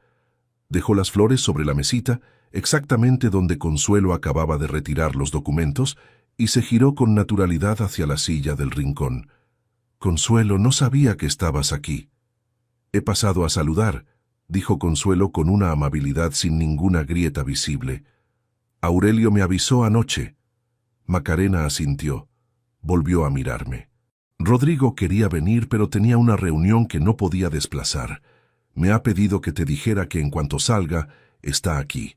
Dejó las flores sobre la mesita, exactamente donde Consuelo acababa de retirar los documentos, y se giró con naturalidad hacia la silla del rincón. Consuelo, no sabía que estabas aquí. He pasado a saludar, dijo Consuelo con una amabilidad sin ninguna grieta visible. Aurelio me avisó anoche. Macarena asintió. Volvió a mirarme. Rodrigo quería venir, pero tenía una reunión que no podía desplazar. Me ha pedido que te dijera que en cuanto salga, está aquí.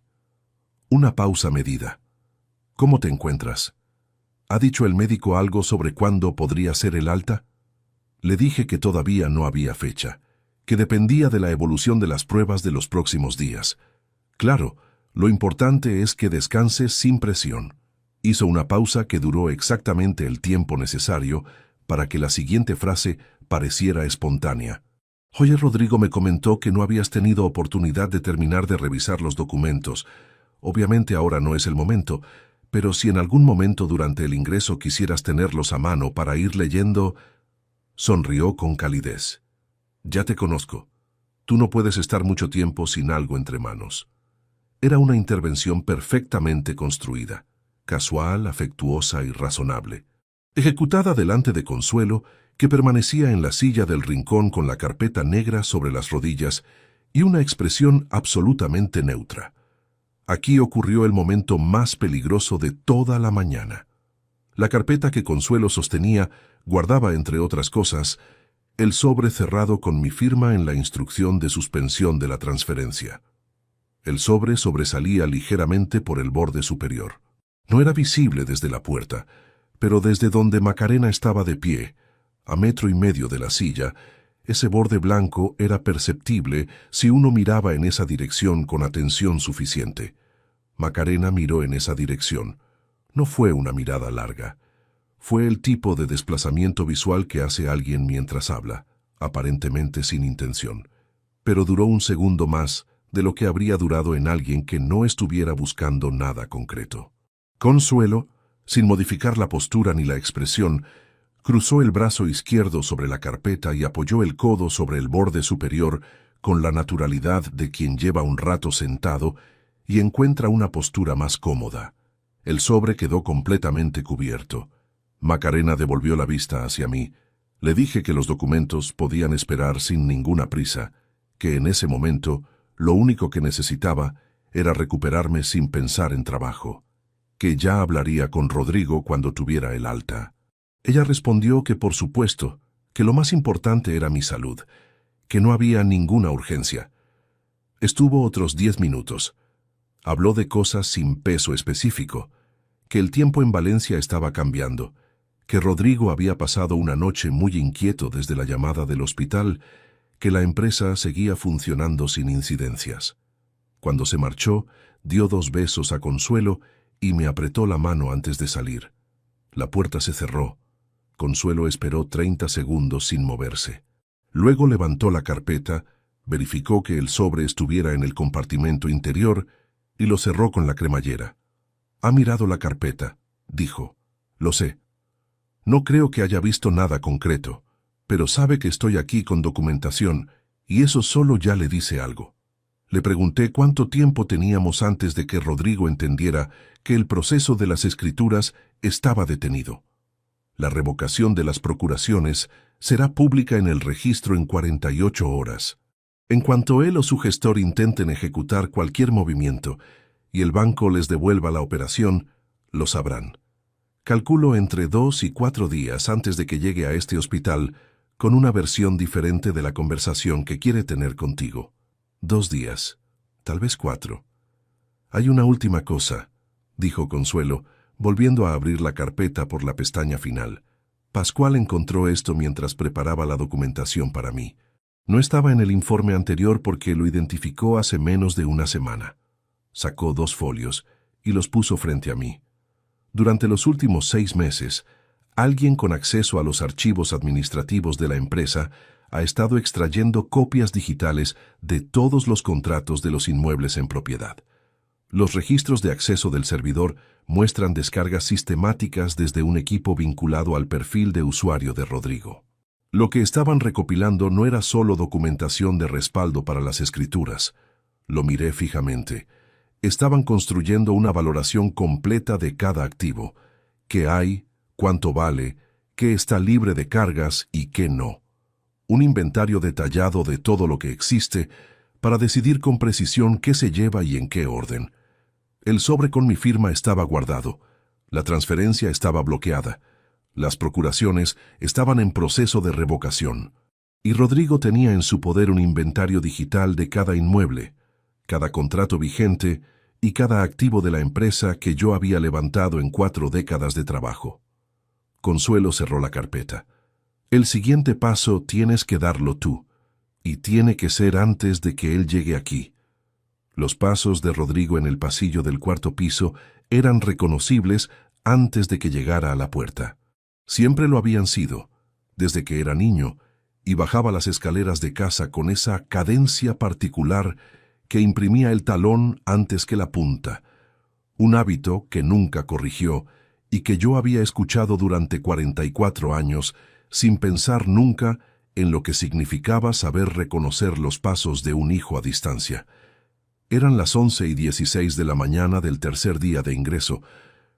Una pausa medida. ¿Cómo te encuentras? ¿Ha dicho el médico algo sobre cuándo podría ser el alta? Le dije que todavía no había fecha, que dependía de la evolución de las pruebas de los próximos días. Claro, lo importante es que descanses sin presión. Hizo una pausa que duró exactamente el tiempo necesario para que la siguiente frase pareciera espontánea. Oye, Rodrigo me comentó que no habías tenido oportunidad de terminar de revisar los documentos. Obviamente ahora no es el momento, pero si en algún momento durante el ingreso quisieras tenerlos a mano para ir leyendo... Sonrió con calidez. Ya te conozco. Tú no puedes estar mucho tiempo sin algo entre manos. Era una intervención perfectamente construida, casual, afectuosa y razonable. ejecutada delante de Consuelo, que permanecía en la silla del rincón con la carpeta negra sobre las rodillas y una expresión absolutamente neutra. Aquí ocurrió el momento más peligroso de toda la mañana. La carpeta que Consuelo sostenía guardaba, entre otras cosas, el sobre cerrado con mi firma en la instrucción de suspensión de la transferencia. El sobre sobresalía ligeramente por el borde superior. No era visible desde la puerta, pero desde donde Macarena estaba de pie, a 1,5 metros de la silla, ese borde blanco era perceptible si uno miraba en esa dirección con atención suficiente. Macarena miró en esa dirección. No fue una mirada larga. Fue el tipo de desplazamiento visual que hace alguien mientras habla, aparentemente sin intención. Pero duró un segundo más de lo que habría durado en alguien que no estuviera buscando nada concreto. Consuelo, sin modificar la postura ni la expresión, cruzó el brazo izquierdo sobre la carpeta y apoyó el codo sobre el borde superior con la naturalidad de quien lleva un rato sentado y encuentra una postura más cómoda. El sobre quedó completamente cubierto. Macarena devolvió la vista hacia mí. Le dije que los documentos podían esperar sin ninguna prisa, que en ese momento lo único que necesitaba era recuperarme sin pensar en trabajo, que ya hablaría con Rodrigo cuando tuviera el alta. Ella respondió que por supuesto, que lo más importante era mi salud, que no había ninguna urgencia. Estuvo otros 10 minutos. Habló de cosas sin peso específico, que el tiempo en Valencia estaba cambiando, que Rodrigo había pasado una noche muy inquieto desde la llamada del hospital, que la empresa seguía funcionando sin incidencias. Cuando se marchó, dio 2 besos a Consuelo y me apretó la mano antes de salir. La puerta se cerró. Consuelo esperó 30 segundos sin moverse. Luego levantó la carpeta, verificó que el sobre estuviera en el compartimento interior y lo cerró con la cremallera. «Ha mirado la carpeta», dijo. «Lo sé. No creo que haya visto nada concreto, pero sabe que estoy aquí con documentación y eso solo ya le dice algo». Le pregunté cuánto tiempo teníamos antes de que Rodrigo entendiera que el proceso de las escrituras estaba detenido. La revocación de las procuraciones será pública en el registro en 48 horas. En cuanto él o su gestor intenten ejecutar cualquier movimiento y el banco les devuelva la operación, lo sabrán. Calculo entre 2 y 4 días antes de que llegue a este hospital con una versión diferente de la conversación que quiere tener contigo. 2 días, tal vez 4. Hay una última cosa, dijo Consuelo, volviendo a abrir la carpeta por la pestaña final. Pascual encontró esto mientras preparaba la documentación para mí. No estaba en el informe anterior porque lo identificó hace menos de una semana. Sacó 2 folios y los puso frente a mí. Durante los últimos 6 meses, alguien con acceso a los archivos administrativos de la empresa ha estado extrayendo copias digitales de todos los contratos de los inmuebles en propiedad. Los registros de acceso del servidor muestran descargas sistemáticas desde un equipo vinculado al perfil de usuario de Rodrigo. Lo que estaban recopilando no era solo documentación de respaldo para las escrituras. Lo miré fijamente. Estaban construyendo una valoración completa de cada activo. ¿Qué hay? ¿Cuánto vale? ¿Qué está libre de cargas y qué no? Un inventario detallado de todo lo que existe para decidir con precisión qué se lleva y en qué orden. El sobre con mi firma estaba guardado. La transferencia estaba bloqueada. Las procuraciones estaban en proceso de revocación. Y Rodrigo tenía en su poder un inventario digital de cada inmueble, cada contrato vigente y cada activo de la empresa que yo había levantado en 4 décadas de trabajo. Consuelo cerró la carpeta. El siguiente paso tienes que darlo tú, y tiene que ser antes de que él llegue aquí. Los pasos de Rodrigo en el pasillo del 4º piso eran reconocibles antes de que llegara a la puerta. Siempre lo habían sido, desde que era niño, y bajaba las escaleras de casa con esa cadencia particular que imprimía el talón antes que la punta, un hábito que nunca corrigió y que yo había escuchado durante 44 años sin pensar nunca en lo que significaba saber reconocer los pasos de un hijo a distancia. Eran las 11:16 de la mañana del tercer día de ingreso,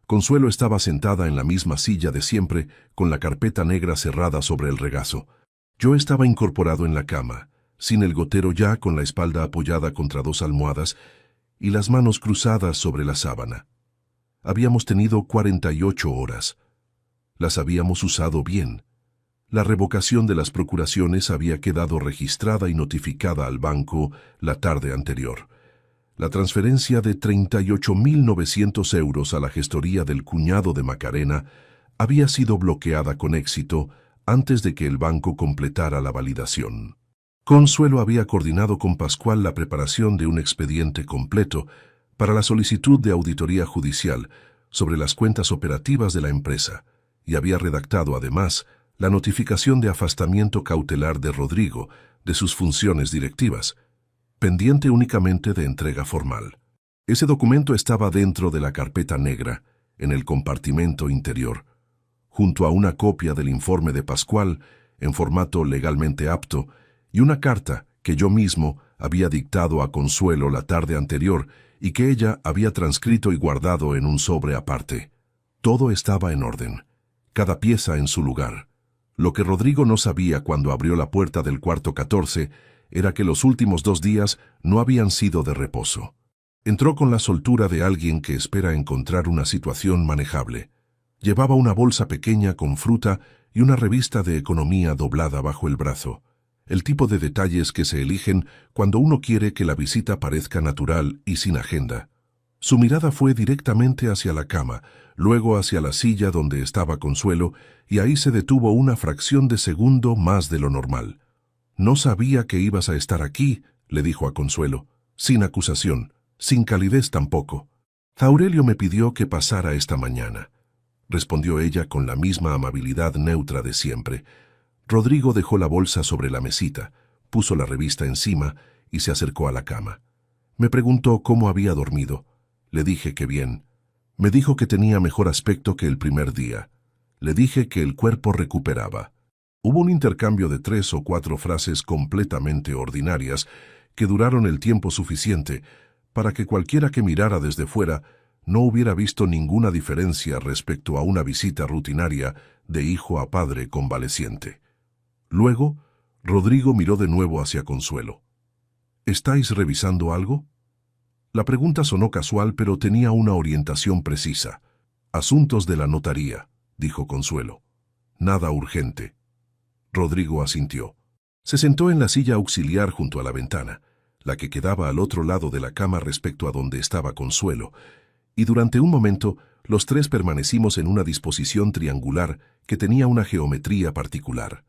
Consuelo estaba sentada en la misma silla de siempre, con la carpeta negra cerrada sobre el regazo. Yo estaba incorporado en la cama, sin el gotero ya, con la espalda apoyada contra dos almohadas y las manos cruzadas sobre la sábana. Habíamos tenido 48 horas. Las habíamos usado bien. La revocación de las procuraciones había quedado registrada y notificada al banco la tarde anterior. La transferencia de 38.900 euros a la gestoría del cuñado de Macarena había sido bloqueada con éxito antes de que el banco completara la validación. Consuelo había coordinado con Pascual la preparación de un expediente completo para la solicitud de auditoría judicial sobre las cuentas operativas de la empresa y había redactado además la notificación de afastamiento cautelar de Rodrigo de sus funciones directivas, pendiente únicamente de entrega formal. Ese documento estaba dentro de la carpeta negra, en el compartimento interior, junto a una copia del informe de Pascual en formato legalmente apto y una carta que yo mismo había dictado a Consuelo la tarde anterior y que ella había transcrito y guardado en un sobre aparte. Todo estaba en orden, cada pieza en su lugar. Lo que Rodrigo no sabía cuando abrió la puerta del cuarto 14 era que los últimos 2 días no habían sido de reposo. Entró con la soltura de alguien que espera encontrar una situación manejable. Llevaba una bolsa pequeña con fruta y una revista de economía doblada bajo el brazo. El tipo de detalles que se eligen cuando uno quiere que la visita parezca natural y sin agenda. Su mirada fue directamente hacia la cama, luego hacia la silla donde estaba Consuelo, y ahí se detuvo una fracción de segundo más de lo normal. «No sabía que ibas a estar aquí», le dijo a Consuelo, sin acusación, sin calidez tampoco. «Aurelio me pidió que pasara esta mañana», respondió ella con la misma amabilidad neutra de siempre. Rodrigo dejó la bolsa sobre la mesita, puso la revista encima y se acercó a la cama. Me preguntó cómo había dormido. Le dije que bien. Me dijo que tenía mejor aspecto que el primer día. Le dije que el cuerpo recuperaba. Hubo un intercambio de 3 o 4 frases completamente ordinarias que duraron el tiempo suficiente para que cualquiera que mirara desde fuera no hubiera visto ninguna diferencia respecto a una visita rutinaria de hijo a padre convaleciente. Luego, Rodrigo miró de nuevo hacia Consuelo. «¿Estáis revisando algo?» La pregunta sonó casual, pero tenía una orientación precisa. «Asuntos de la notaría», dijo Consuelo. «Nada urgente». Rodrigo asintió. Se sentó en la silla auxiliar junto a la ventana, la que quedaba al otro lado de la cama respecto a donde estaba Consuelo, y durante un momento los tres permanecimos en una disposición triangular que tenía una geometría particular.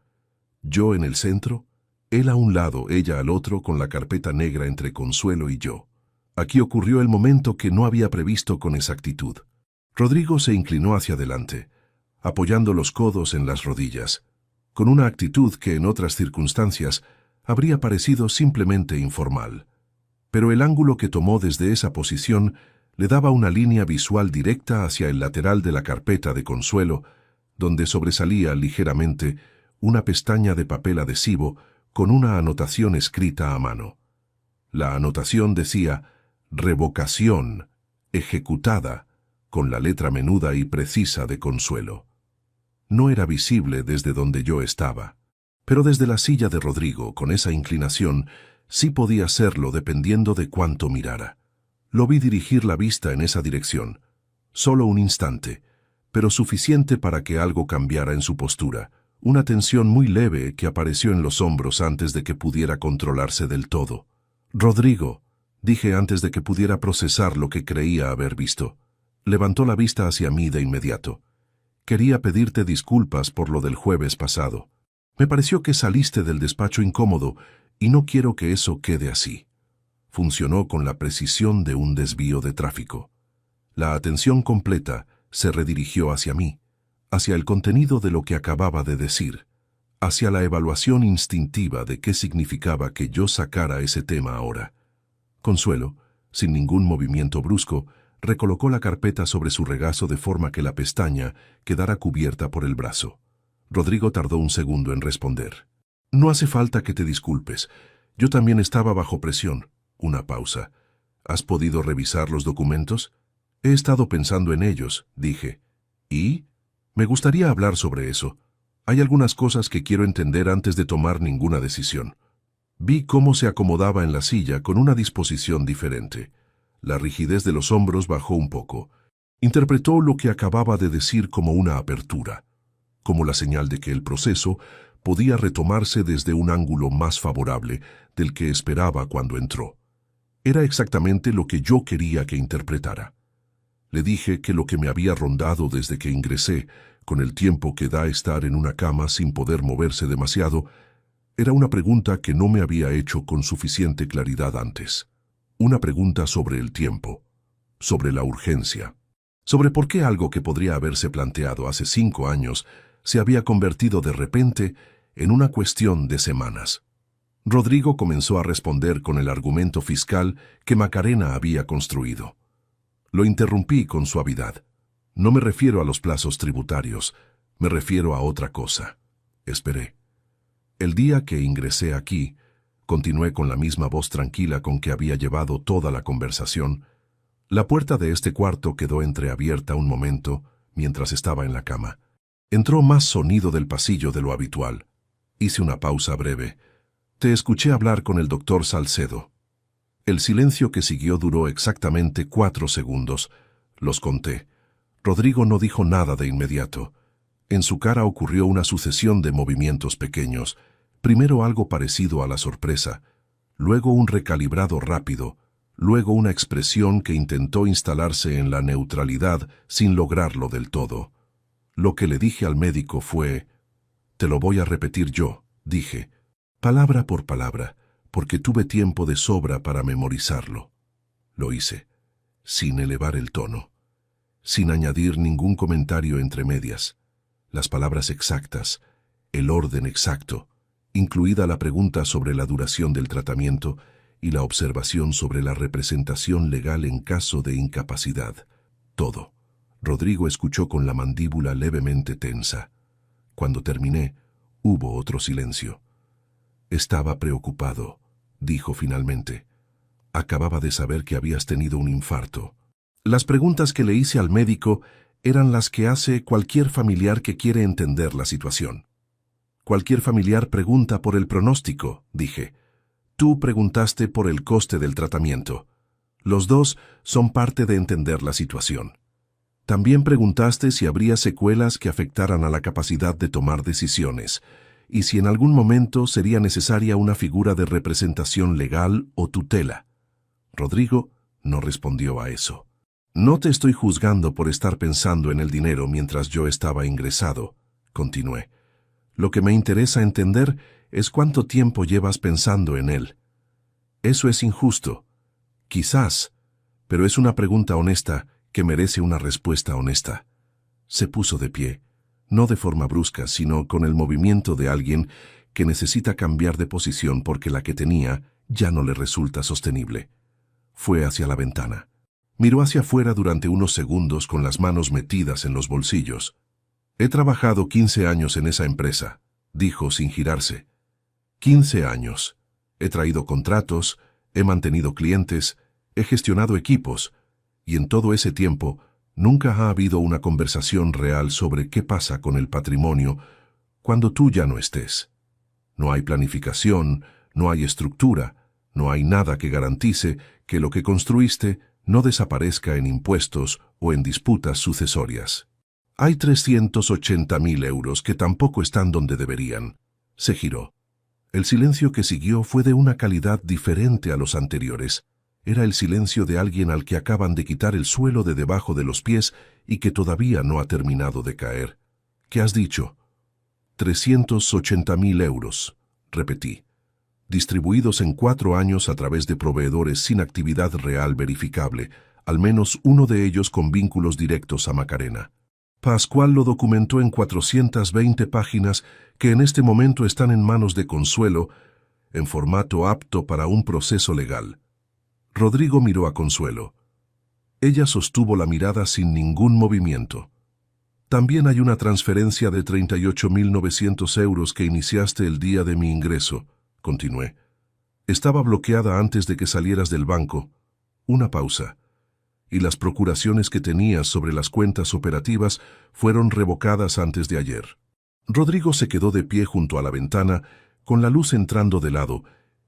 Yo en el centro, él a un lado, ella al otro, con la carpeta negra entre Consuelo y yo. Aquí ocurrió el momento que no había previsto con exactitud. Rodrigo se inclinó hacia adelante, apoyando los codos en las rodillas, con una actitud que en otras circunstancias habría parecido simplemente informal. Pero el ángulo que tomó desde esa posición le daba una línea visual directa hacia el lateral de la carpeta de Consuelo, donde sobresalía ligeramente una pestaña de papel adhesivo con una anotación escrita a mano. La anotación decía «Revocación, ejecutada», con la letra menuda y precisa de Consuelo. No era visible desde donde yo estaba, pero desde la silla de Rodrigo, con esa inclinación, sí podía serlo dependiendo de cuánto mirara. Lo vi dirigir la vista en esa dirección, solo un instante, pero suficiente para que algo cambiara en su postura, una tensión muy leve que apareció en los hombros antes de que pudiera controlarse del todo. «Rodrigo», dije antes de que pudiera procesar lo que creía haber visto. Levantó la vista hacia mí de inmediato. «Quería pedirte disculpas por lo del jueves pasado. Me pareció que saliste del despacho incómodo y no quiero que eso quede así». Funcionó con la precisión de un desvío de tráfico. La atención completa se redirigió hacia mí, hacia el contenido de lo que acababa de decir, hacia la evaluación instintiva de qué significaba que yo sacara ese tema ahora. Consuelo, sin ningún movimiento brusco, recolocó la carpeta sobre su regazo de forma que la pestaña quedara cubierta por el brazo. Rodrigo tardó un segundo en responder. «No hace falta que te disculpes. Yo también estaba bajo presión». Una pausa. «¿Has podido revisar los documentos?» He estado pensando en ellos, dije. ¿Y? Me gustaría hablar sobre eso. Hay algunas cosas que quiero entender antes de tomar ninguna decisión. Vi cómo se acomodaba en la silla con una disposición diferente. La rigidez de los hombros bajó un poco. Interpretó lo que acababa de decir como una apertura, como la señal de que el proceso podía retomarse desde un ángulo más favorable del que esperaba cuando entró. Era exactamente lo que yo quería que interpretara. Le dije que lo que me había rondado desde que ingresé, con el tiempo que da estar en una cama sin poder moverse demasiado, era una pregunta que no me había hecho con suficiente claridad antes. Una pregunta sobre el tiempo, sobre la urgencia, sobre por qué algo que podría haberse planteado hace 5 años se había convertido de repente en una cuestión de semanas. Rodrigo comenzó a responder con el argumento fiscal que Macarena había construido. Lo interrumpí con suavidad. No me refiero a los plazos tributarios, me refiero a otra cosa. Esperé. El día que ingresé aquí, continué con la misma voz tranquila con que había llevado toda la conversación. La puerta de este cuarto quedó entreabierta un momento mientras estaba en la cama. Entró más sonido del pasillo de lo habitual. Hice una pausa breve. Te escuché hablar con el doctor Salcedo. El silencio que siguió duró exactamente 4 segundos. Los conté. Rodrigo no dijo nada de inmediato. En su cara ocurrió una sucesión de movimientos pequeños. Primero algo parecido a la sorpresa, luego un recalibrado rápido, luego una expresión que intentó instalarse en la neutralidad sin lograrlo del todo. Lo que le dije al médico fue: «Te lo voy a repetir yo», dije, palabra por palabra, porque tuve tiempo de sobra para memorizarlo. Lo hice, sin elevar el tono, sin añadir ningún comentario entre medias. Las palabras exactas, el orden exacto, incluida la pregunta sobre la duración del tratamiento y la observación sobre la representación legal en caso de incapacidad. Todo. Rodrigo escuchó con la mandíbula levemente tensa. Cuando terminé, hubo otro silencio. «Estaba preocupado», dijo finalmente. «Acababa de saber que habías tenido un infarto». Las preguntas que le hice al médico eran las que hace cualquier familiar que quiere entender la situación. «Cualquier familiar pregunta por el pronóstico», dije. «Tú preguntaste por el coste del tratamiento. Los dos son parte de entender la situación. También preguntaste si habría secuelas que afectaran a la capacidad de tomar decisiones y si en algún momento sería necesaria una figura de representación legal o tutela». Rodrigo no respondió a eso. «No te estoy juzgando por estar pensando en el dinero mientras yo estaba ingresado», continué. «Lo que me interesa entender es cuánto tiempo llevas pensando en él. Eso es injusto. Quizás, pero es una pregunta honesta que merece una respuesta honesta». Se puso de pie, no de forma brusca, sino con el movimiento de alguien que necesita cambiar de posición porque la que tenía ya no le resulta sostenible. Fue hacia la ventana. Miró hacia afuera durante unos segundos con las manos metidas en los bolsillos. «He trabajado 15 años en esa empresa», dijo sin girarse. 15 años. He traído contratos, he mantenido clientes, he gestionado equipos, y en todo ese tiempo nunca ha habido una conversación real sobre qué pasa con el patrimonio cuando tú ya no estés. No hay planificación, no hay estructura, no hay nada que garantice que lo que construiste no desaparezca en impuestos o en disputas sucesorias. Hay 380.000 euros que tampoco están donde deberían. Se giró. El silencio que siguió fue de una calidad diferente a los anteriores. Era el silencio de alguien al que acaban de quitar el suelo de debajo de los pies y que todavía no ha terminado de caer. «¿Qué has dicho?» 380.000 euros, repetí. Distribuidos en 4 años a través de proveedores sin actividad real verificable, al menos uno de ellos con vínculos directos a Macarena. Pascual lo documentó en 420 páginas que en este momento están en manos de Consuelo, en formato apto para un proceso legal. Rodrigo miró a Consuelo. Ella sostuvo la mirada sin ningún movimiento. «También hay una transferencia de 38.900 euros que iniciaste el día de mi ingreso», continué. «Estaba bloqueada antes de que salieras del banco». Una pausa. y las procuraciones que tenías sobre las cuentas operativas fueron revocadas antes de ayer. Rodrigo se quedó de pie junto a la ventana, con la luz entrando de lado,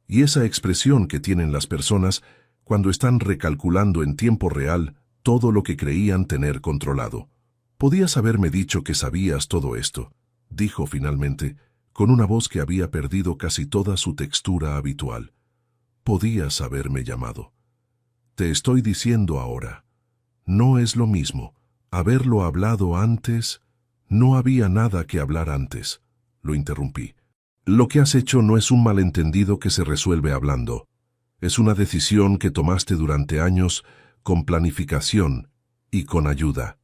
y esa expresión que tienen las personas cuando están recalculando en tiempo real todo lo que creían tener controlado. «Podías haberme dicho que sabías todo esto», dijo finalmente, con una voz que había perdido casi toda su textura habitual. «Podías haberme llamado. Te estoy diciendo ahora. No es lo mismo. Haberlo hablado antes...» «No había nada que hablar antes», lo interrumpí. «Lo que has hecho no es un malentendido que se resuelve hablando. Es una decisión que tomaste durante años, con planificación y con ayuda».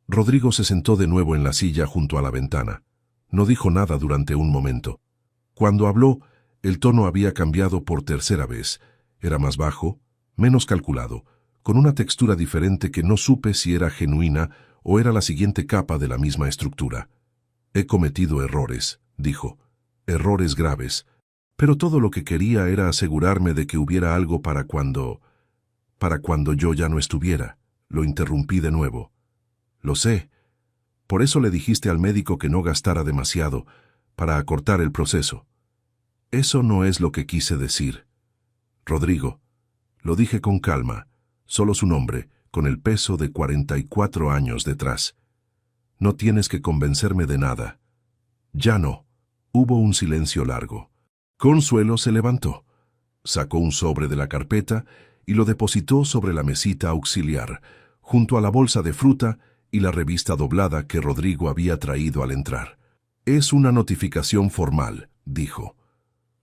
Rodrigo se sentó de nuevo en la silla junto a la ventana. No dijo nada durante un momento. Cuando habló, el tono había cambiado por tercera vez. Era más bajo, menos calculado, con una textura diferente que no supe si era genuina o era la siguiente capa de la misma estructura. «He cometido errores», dijo, «errores graves, pero todo lo que quería era asegurarme de que hubiera algo para cuando yo ya no estuviera». Lo interrumpí de nuevo. «Lo sé. Por eso le dijiste al médico que no gastara demasiado, para acortar el proceso». «Eso no es lo que quise decir». «Rodrigo», lo dije con calma, solo su nombre, con el peso de 44 años detrás. «No tienes que convencerme de nada». «Ya no». Hubo un silencio largo. Consuelo se levantó, sacó un sobre de la carpeta y lo depositó sobre la mesita auxiliar, junto a la bolsa de fruta y la revista doblada que Rodrigo había traído al entrar. «Es una notificación formal», dijo.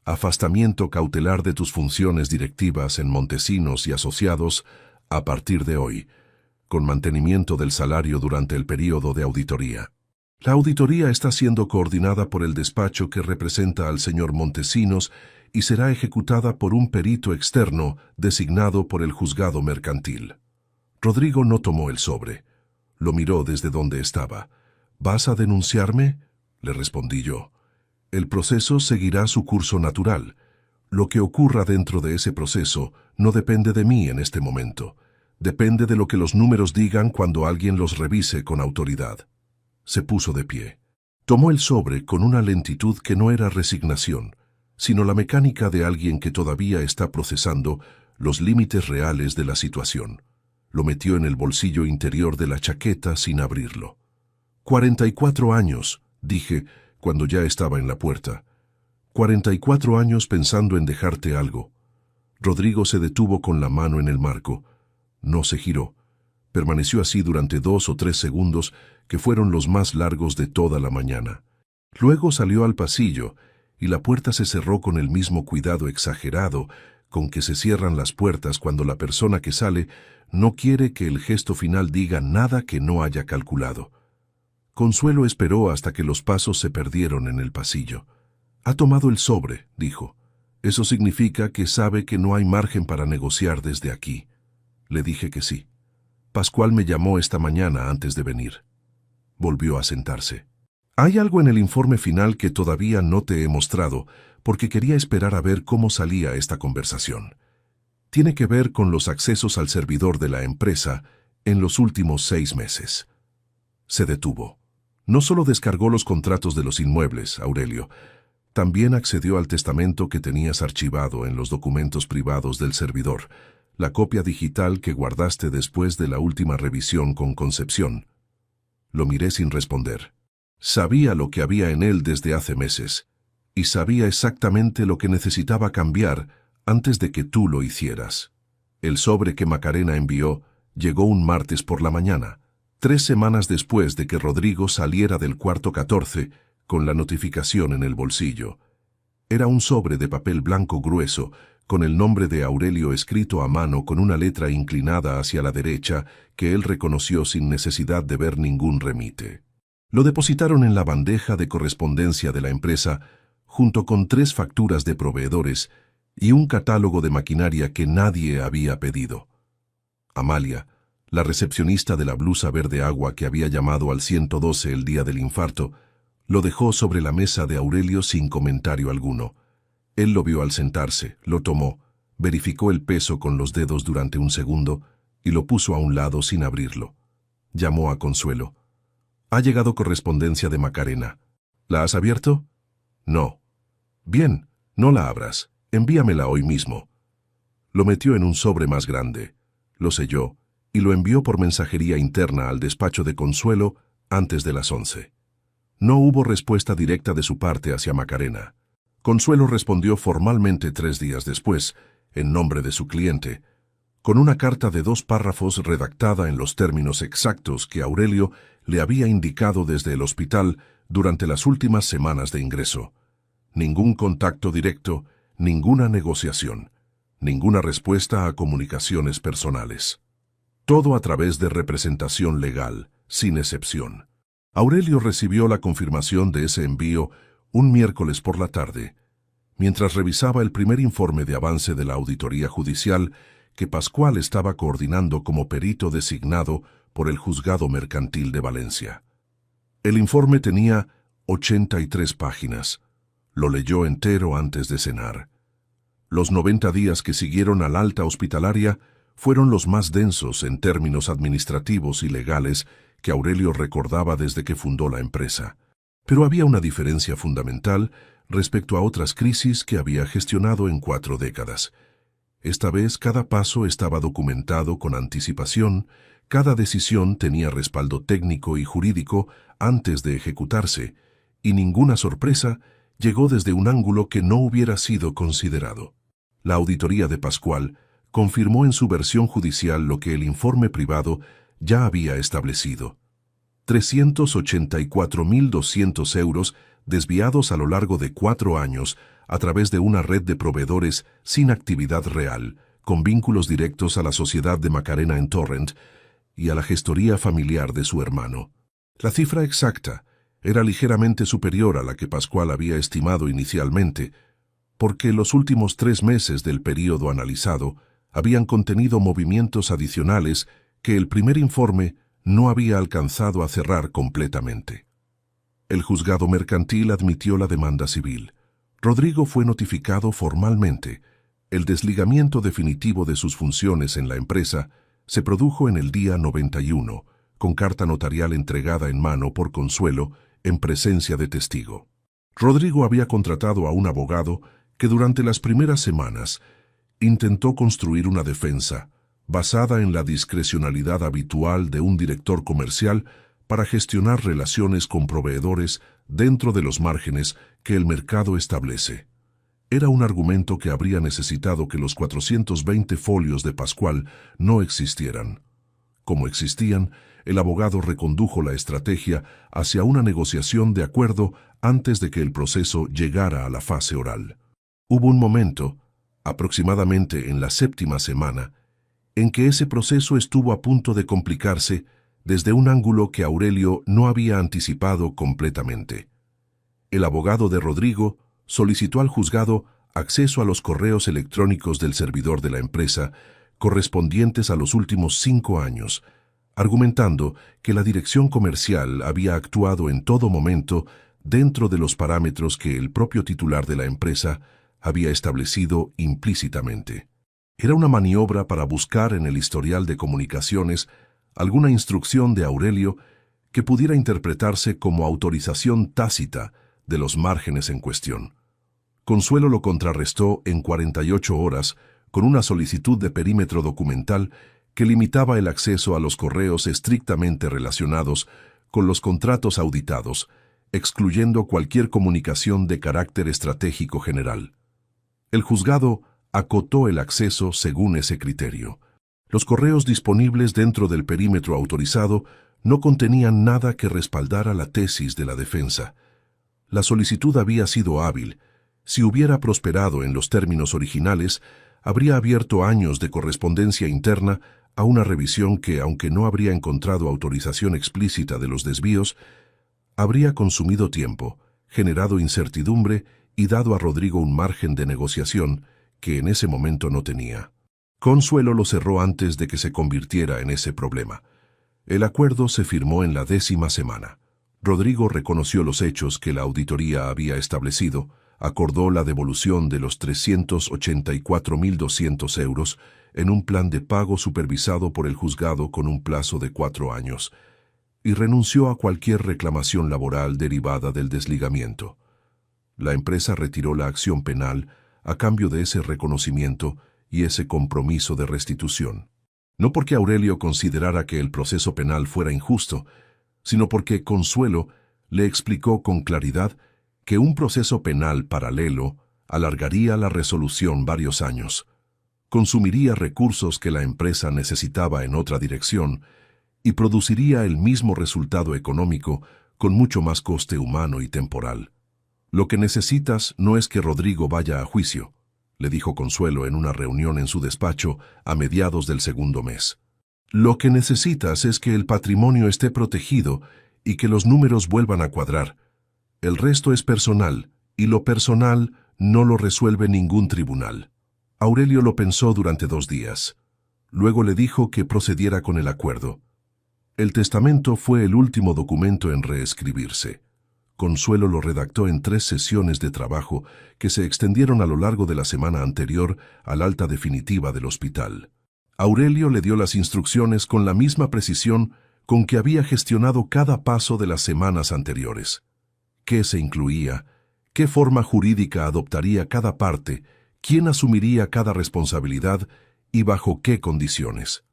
«Afastamiento cautelar de tus funciones directivas en Montesinos y Asociados a partir de hoy, con mantenimiento del salario durante el período de auditoría. La auditoría está siendo coordinada por el despacho que representa al señor Montesinos y será ejecutada por un perito externo designado por el juzgado mercantil». Rodrigo no tomó el sobre. Lo miró desde donde estaba. «¿Vas a denunciarme?», le respondí yo. «El proceso seguirá su curso natural. Lo que ocurra dentro de ese proceso no depende de mí en este momento. Depende de lo que los números digan cuando alguien los revise con autoridad». Se puso de pie. Tomó el sobre con una lentitud que no era resignación, sino la mecánica de alguien que todavía está procesando los límites reales de la situación. Lo metió en el bolsillo interior de la chaqueta sin abrirlo. 44 años, dije, cuando ya estaba en la puerta. 44 años pensando en dejarte algo. Rodrigo se detuvo con la mano en el marco. No se giró. Permaneció así durante 2 o 3 segundos, que fueron los más largos de toda la mañana. Luego salió al pasillo, y la puerta se cerró con el mismo cuidado exagerado con que se cierran las puertas cuando la persona que sale no quiere que el gesto final diga nada que no haya calculado. Consuelo esperó hasta que los pasos se perdieron en el pasillo. «Ha tomado el sobre», dijo. «Eso significa que sabe que no hay margen para negociar desde aquí». Le dije que sí. «Pascual me llamó esta mañana antes de venir». Volvió a sentarse. «Hay algo en el informe final que todavía no te he mostrado, porque quería esperar a ver cómo salía esta conversación. Tiene que ver con los accesos al servidor de la empresa en los últimos 6 meses». Se detuvo. «No solo descargó los contratos de los inmuebles, Aurelio, también accedió al testamento que tenías archivado en los documentos privados del servidor, la copia digital que guardaste después de la última revisión con Concepción». Lo miré sin responder. Sabía lo que había en él desde hace meses, y sabía exactamente lo que necesitaba cambiar antes de que tú lo hicieras. El sobre que Macarena envió llegó un martes por la mañana, 3 semanas después de que Rodrigo saliera del cuarto 14 con la notificación en el bolsillo. Era un sobre de papel blanco grueso, con el nombre de Aurelio escrito a mano con una letra inclinada hacia la derecha que él reconoció sin necesidad de ver ningún remite. Lo depositaron en la bandeja de correspondencia de la empresa, junto con 3 facturas de proveedores y un catálogo de maquinaria que nadie había pedido. Amalia, la recepcionista de la blusa verde agua que había llamado al 112 el día del infarto, lo dejó sobre la mesa de Aurelio sin comentario alguno. Él lo vio al sentarse, lo tomó, verificó el peso con los dedos durante un segundo y lo puso a un lado sin abrirlo. Llamó a Consuelo. «Ha llegado correspondencia de Macarena. ¿La has abierto?» «No». «Bien, no la abras. Envíamela hoy mismo». Lo metió en un sobre más grande, lo selló y lo envió por mensajería interna al despacho de Consuelo antes de las 11. No hubo respuesta directa de su parte hacia Macarena. Consuelo respondió formalmente 3 días después, en nombre de su cliente, con una carta de 2 párrafos redactada en los términos exactos que Aurelio le había indicado desde el hospital durante las últimas semanas de ingreso. Ningún contacto directo, ninguna negociación, ninguna respuesta a comunicaciones personales. Todo a través de representación legal, sin excepción. Aurelio recibió la confirmación de ese envío un miércoles por la tarde, mientras revisaba el primer informe de avance de la auditoría judicial que Pascual estaba coordinando como perito designado por el Juzgado Mercantil de Valencia. El informe tenía 83 páginas. Lo leyó entero antes de cenar. Los 90 días que siguieron al alta hospitalaria fueron los más densos en términos administrativos y legales que Aurelio recordaba desde que fundó la empresa. Pero había una diferencia fundamental respecto a otras crisis que había gestionado en 4 décadas. Esta vez cada paso estaba documentado con anticipación, cada decisión tenía respaldo técnico y jurídico antes de ejecutarse, y ninguna sorpresa llegó desde un ángulo que no hubiera sido considerado. La auditoría de Pascual confirmó en su versión judicial lo que el informe privado ya había establecido. 384.200 euros desviados a lo largo de 4 años a través de una red de proveedores sin actividad real, con vínculos directos a la sociedad de Macarena en Torrent y a la gestoría familiar de su hermano. La cifra exacta era ligeramente superior a la que Pascual había estimado inicialmente, porque los últimos 3 meses del período analizado habían contenido movimientos adicionales que el primer informe no había alcanzado a cerrar completamente. El juzgado mercantil admitió la demanda civil. Rodrigo fue notificado formalmente. El desligamiento definitivo de sus funciones en la empresa se produjo en el día 91, con carta notarial entregada en mano por Consuelo en presencia de testigo. Rodrigo había contratado a un abogado que durante las primeras semanas intentó construir una defensa basada en la discrecionalidad habitual de un director comercial para gestionar relaciones con proveedores dentro de los márgenes que el mercado establece. Era un argumento que habría necesitado que los 420 folios de Pascual no existieran. Como existían, el abogado recondujo la estrategia hacia una negociación de acuerdo antes de que el proceso llegara a la fase oral. Hubo un momento, aproximadamente en la 7ª semana, en que ese proceso estuvo a punto de complicarse desde un ángulo que Aurelio no había anticipado completamente. El abogado de Rodrigo solicitó al juzgado acceso a los correos electrónicos del servidor de la empresa correspondientes a los últimos 5 años, argumentando que la dirección comercial había actuado en todo momento dentro de los parámetros que el propio titular de la empresa había establecido implícitamente. Era una maniobra para buscar en el historial de comunicaciones alguna instrucción de Aurelio que pudiera interpretarse como autorización tácita de los márgenes en cuestión. Consuelo lo contrarrestó en 48 horas con una solicitud de perímetro documental que limitaba el acceso a los correos estrictamente relacionados con los contratos auditados, excluyendo cualquier comunicación de carácter estratégico general. El juzgado acotó el acceso según ese criterio. Los correos disponibles dentro del perímetro autorizado no contenían nada que respaldara la tesis de la defensa. La solicitud había sido hábil. Si hubiera prosperado en los términos originales, habría abierto años de correspondencia interna a una revisión que, aunque no habría encontrado autorización explícita de los desvíos, habría consumido tiempo, generado incertidumbre y dado a Rodrigo un margen de negociación que en ese momento no tenía. Consuelo lo cerró antes de que se convirtiera en ese problema. El acuerdo se firmó en la 10ª semana. Rodrigo reconoció los hechos que la auditoría había establecido, acordó la devolución de los 384.200 euros, en un plan de pago supervisado por el juzgado con un plazo de 4 años, y renunció a cualquier reclamación laboral derivada del desligamiento. La empresa retiró la acción penal a cambio de ese reconocimiento y ese compromiso de restitución. No porque Aurelio considerara que el proceso penal fuera injusto, sino porque Consuelo le explicó con claridad que un proceso penal paralelo alargaría la resolución varios años, consumiría recursos que la empresa necesitaba en otra dirección y produciría el mismo resultado económico con mucho más coste humano y temporal. Lo que necesitas no es que Rodrigo vaya a juicio, le dijo Consuelo en una reunión en su despacho a mediados del segundo mes. Lo que necesitas es que el patrimonio esté protegido y que los números vuelvan a cuadrar. El resto es personal, y lo personal no lo resuelve ningún tribunal. Aurelio lo pensó durante 2 días. Luego le dijo que procediera con el acuerdo. El testamento fue el último documento en reescribirse. Consuelo lo redactó en 3 sesiones de trabajo que se extendieron a lo largo de la semana anterior al alta definitiva del hospital. Aurelio le dio las instrucciones con la misma precisión con que había gestionado cada paso de las semanas anteriores. ¿Qué se incluía? ¿Qué forma jurídica adoptaría cada parte? ¿Quién asumiría cada responsabilidad? ¿Y bajo qué condiciones?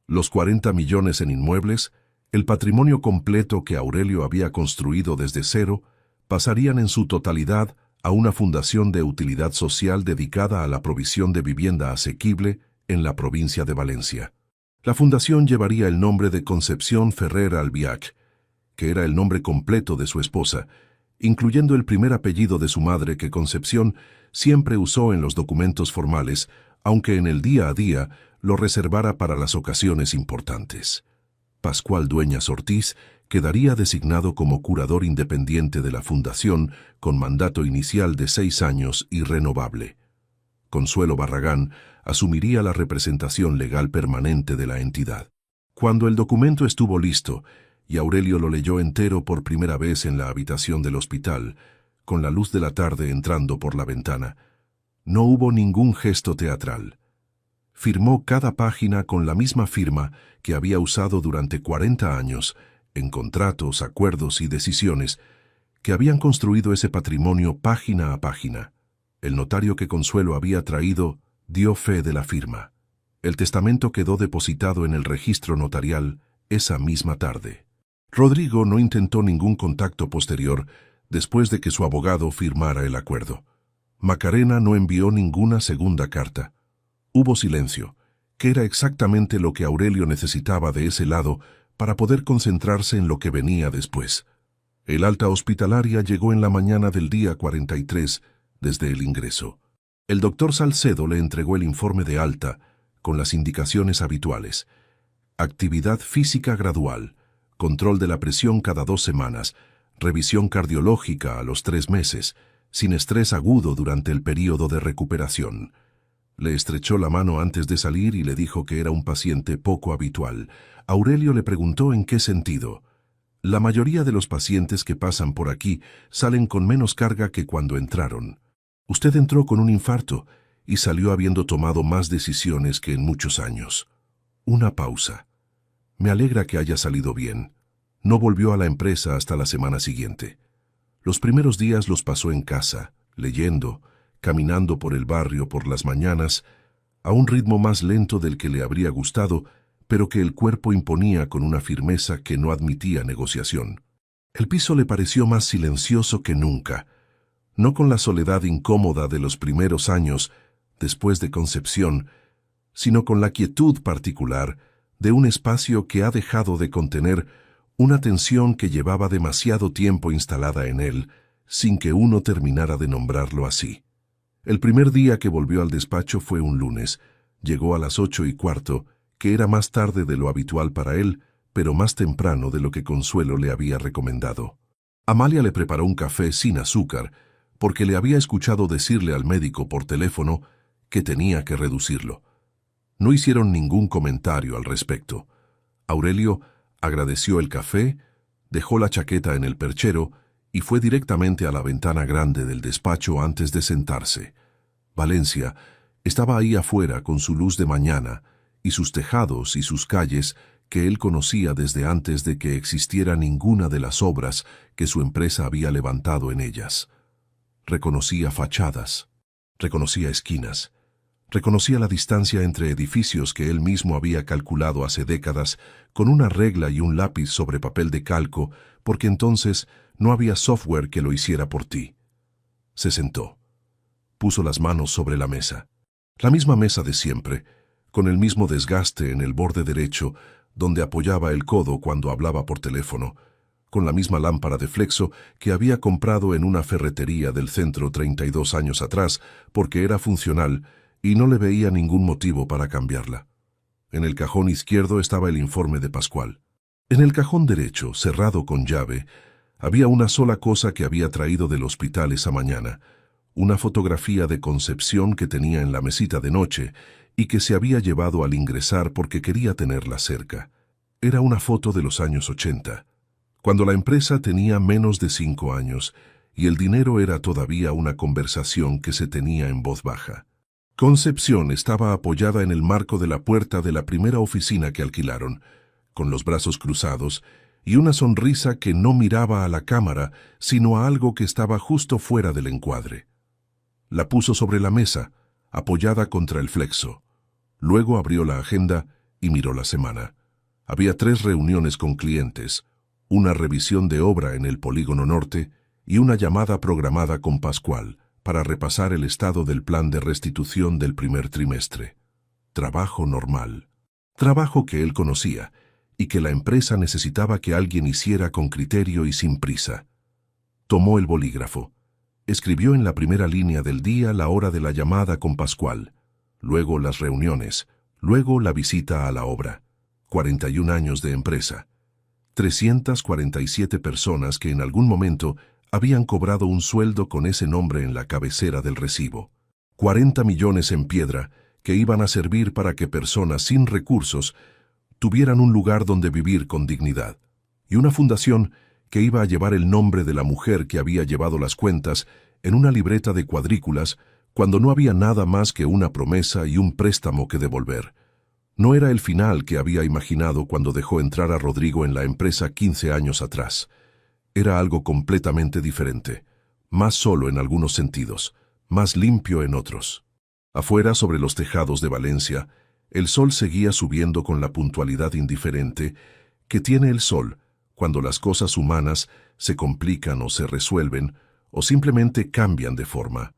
Los 40 millones en inmuebles, el patrimonio completo que Aurelio había construido desde cero, pasarían en su totalidad a una fundación de utilidad social dedicada a la provisión de vivienda asequible en la provincia de Valencia. La fundación llevaría el nombre de Concepción Ferrer Albiach, que era el nombre completo de su esposa, incluyendo el primer apellido de su madre que Concepción siempre usó en los documentos formales, aunque en el día a día lo reservara para las ocasiones importantes. Pascual Dueñas Ortiz quedaría designado como curador independiente de la fundación con mandato inicial de 6 años y renovable. Consuelo Barragán asumiría la representación legal permanente de la entidad. Cuando el documento estuvo listo, y Aurelio lo leyó entero por primera vez en la habitación del hospital, con la luz de la tarde entrando por la ventana, no hubo ningún gesto teatral. Firmó cada página con la misma firma que había usado durante 40 años en contratos, acuerdos y decisiones que habían construido ese patrimonio página a página. El notario que Consuelo había traído dio fe de la firma. El testamento quedó depositado en el registro notarial esa misma tarde. Rodrigo no intentó ningún contacto posterior después de que su abogado firmara el acuerdo. Macarena no envió ninguna segunda carta. Hubo silencio, que era exactamente lo que Aurelio necesitaba de ese lado para poder concentrarse en lo que venía después. El alta hospitalaria llegó en la mañana del día 43 desde el ingreso. El doctor Salcedo le entregó el informe de alta con las indicaciones habituales. Actividad física gradual, control de la presión cada 2 semanas, revisión cardiológica a los 3 meses, sin estrés agudo durante el período de recuperación. Le estrechó la mano antes de salir y le dijo que era un paciente poco habitual. Aurelio le preguntó en qué sentido. La mayoría de los pacientes que pasan por aquí salen con menos carga que cuando entraron. Usted entró con un infarto y salió habiendo tomado más decisiones que en muchos años. Una pausa. Me alegra que haya salido bien. No volvió a la empresa hasta la semana siguiente. Los primeros días los pasó en casa, leyendo, caminando por el barrio por las mañanas, a un ritmo más lento del que le habría gustado, pero que el cuerpo imponía con una firmeza que no admitía negociación. El piso le pareció más silencioso que nunca, no con la soledad incómoda de los primeros años después de concepción, sino con la quietud particular de un espacio que ha dejado de contener una tensión que llevaba demasiado tiempo instalada en él, sin que uno terminara de nombrarlo así. El primer día que volvió al despacho fue un lunes. Llegó a las 8:15, que era más tarde de lo habitual para él, pero más temprano de lo que Consuelo le había recomendado. Amalia le preparó un café sin azúcar, porque le había escuchado decirle al médico por teléfono que tenía que reducirlo. No hicieron ningún comentario al respecto. Aurelio agradeció el café, dejó la chaqueta en el perchero y fue directamente a la ventana grande del despacho antes de sentarse. Valencia, Estaba ahí afuera con su luz de mañana y sus tejados y sus calles que él conocía desde antes de que existiera ninguna de las obras que su empresa había levantado en ellas. Reconocía fachadas, reconocía esquinas, reconocía la distancia entre edificios que él mismo había calculado hace décadas con una regla y un lápiz sobre papel de calco, porque entonces no había software que lo hiciera por ti. Se sentó. Puso las manos sobre la mesa. La misma mesa de siempre, con el mismo desgaste en el borde derecho, donde apoyaba el codo cuando hablaba por teléfono, con la misma lámpara de flexo que había comprado en una ferretería del centro 32 años atrás porque era funcional y no le veía ningún motivo para cambiarla. En el cajón izquierdo estaba el informe de Pascual. En el cajón derecho, cerrado con llave, había una sola cosa que había traído del hospital esa mañana, una fotografía de Concepción que tenía en la mesita de noche y que se había llevado al ingresar porque quería tenerla cerca. Era una foto de los años 80, cuando la empresa tenía menos de 5 años y el dinero era todavía una conversación que se tenía en voz baja. Concepción estaba apoyada en el marco de la puerta de la primera oficina que alquilaron, con los brazos cruzados y una sonrisa que no miraba a la cámara, sino a algo que estaba justo fuera del encuadre. La puso sobre la mesa, apoyada contra el flexo. Luego abrió la agenda y miró la semana. Había 3 reuniones con clientes, una revisión de obra en el Polígono Norte y una llamada programada con Pascual para repasar el estado del plan de restitución del primer trimestre. Trabajo normal. Trabajo que él conocía y que la empresa necesitaba que alguien hiciera con criterio y sin prisa. Tomó el bolígrafo. Escribió en la primera línea del día la hora de la llamada con Pascual, luego las reuniones, luego la visita a la obra. 41 años de empresa. 347 personas que en algún momento habían cobrado un sueldo con ese nombre en la cabecera del recibo. 40 millones en piedra que iban a servir para que personas sin recursos tuvieran un lugar donde vivir con dignidad. Y una fundación que iba a llevar el nombre de la mujer que había llevado las cuentas en una libreta de cuadrículas cuando no había nada más que una promesa y un préstamo que devolver. No era el final que había imaginado cuando dejó entrar a Rodrigo en la empresa 15 años atrás. Era algo completamente diferente, más solo en algunos sentidos, más limpio en otros. Afuera, sobre los tejados de Valencia, el sol seguía subiendo con la puntualidad indiferente que tiene el sol cuando las cosas humanas se complican o se resuelven o simplemente cambian de forma.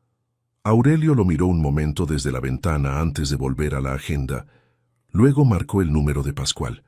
Aurelio lo miró un momento desde la ventana antes de volver a la agenda. Luego marcó el número de Pascual.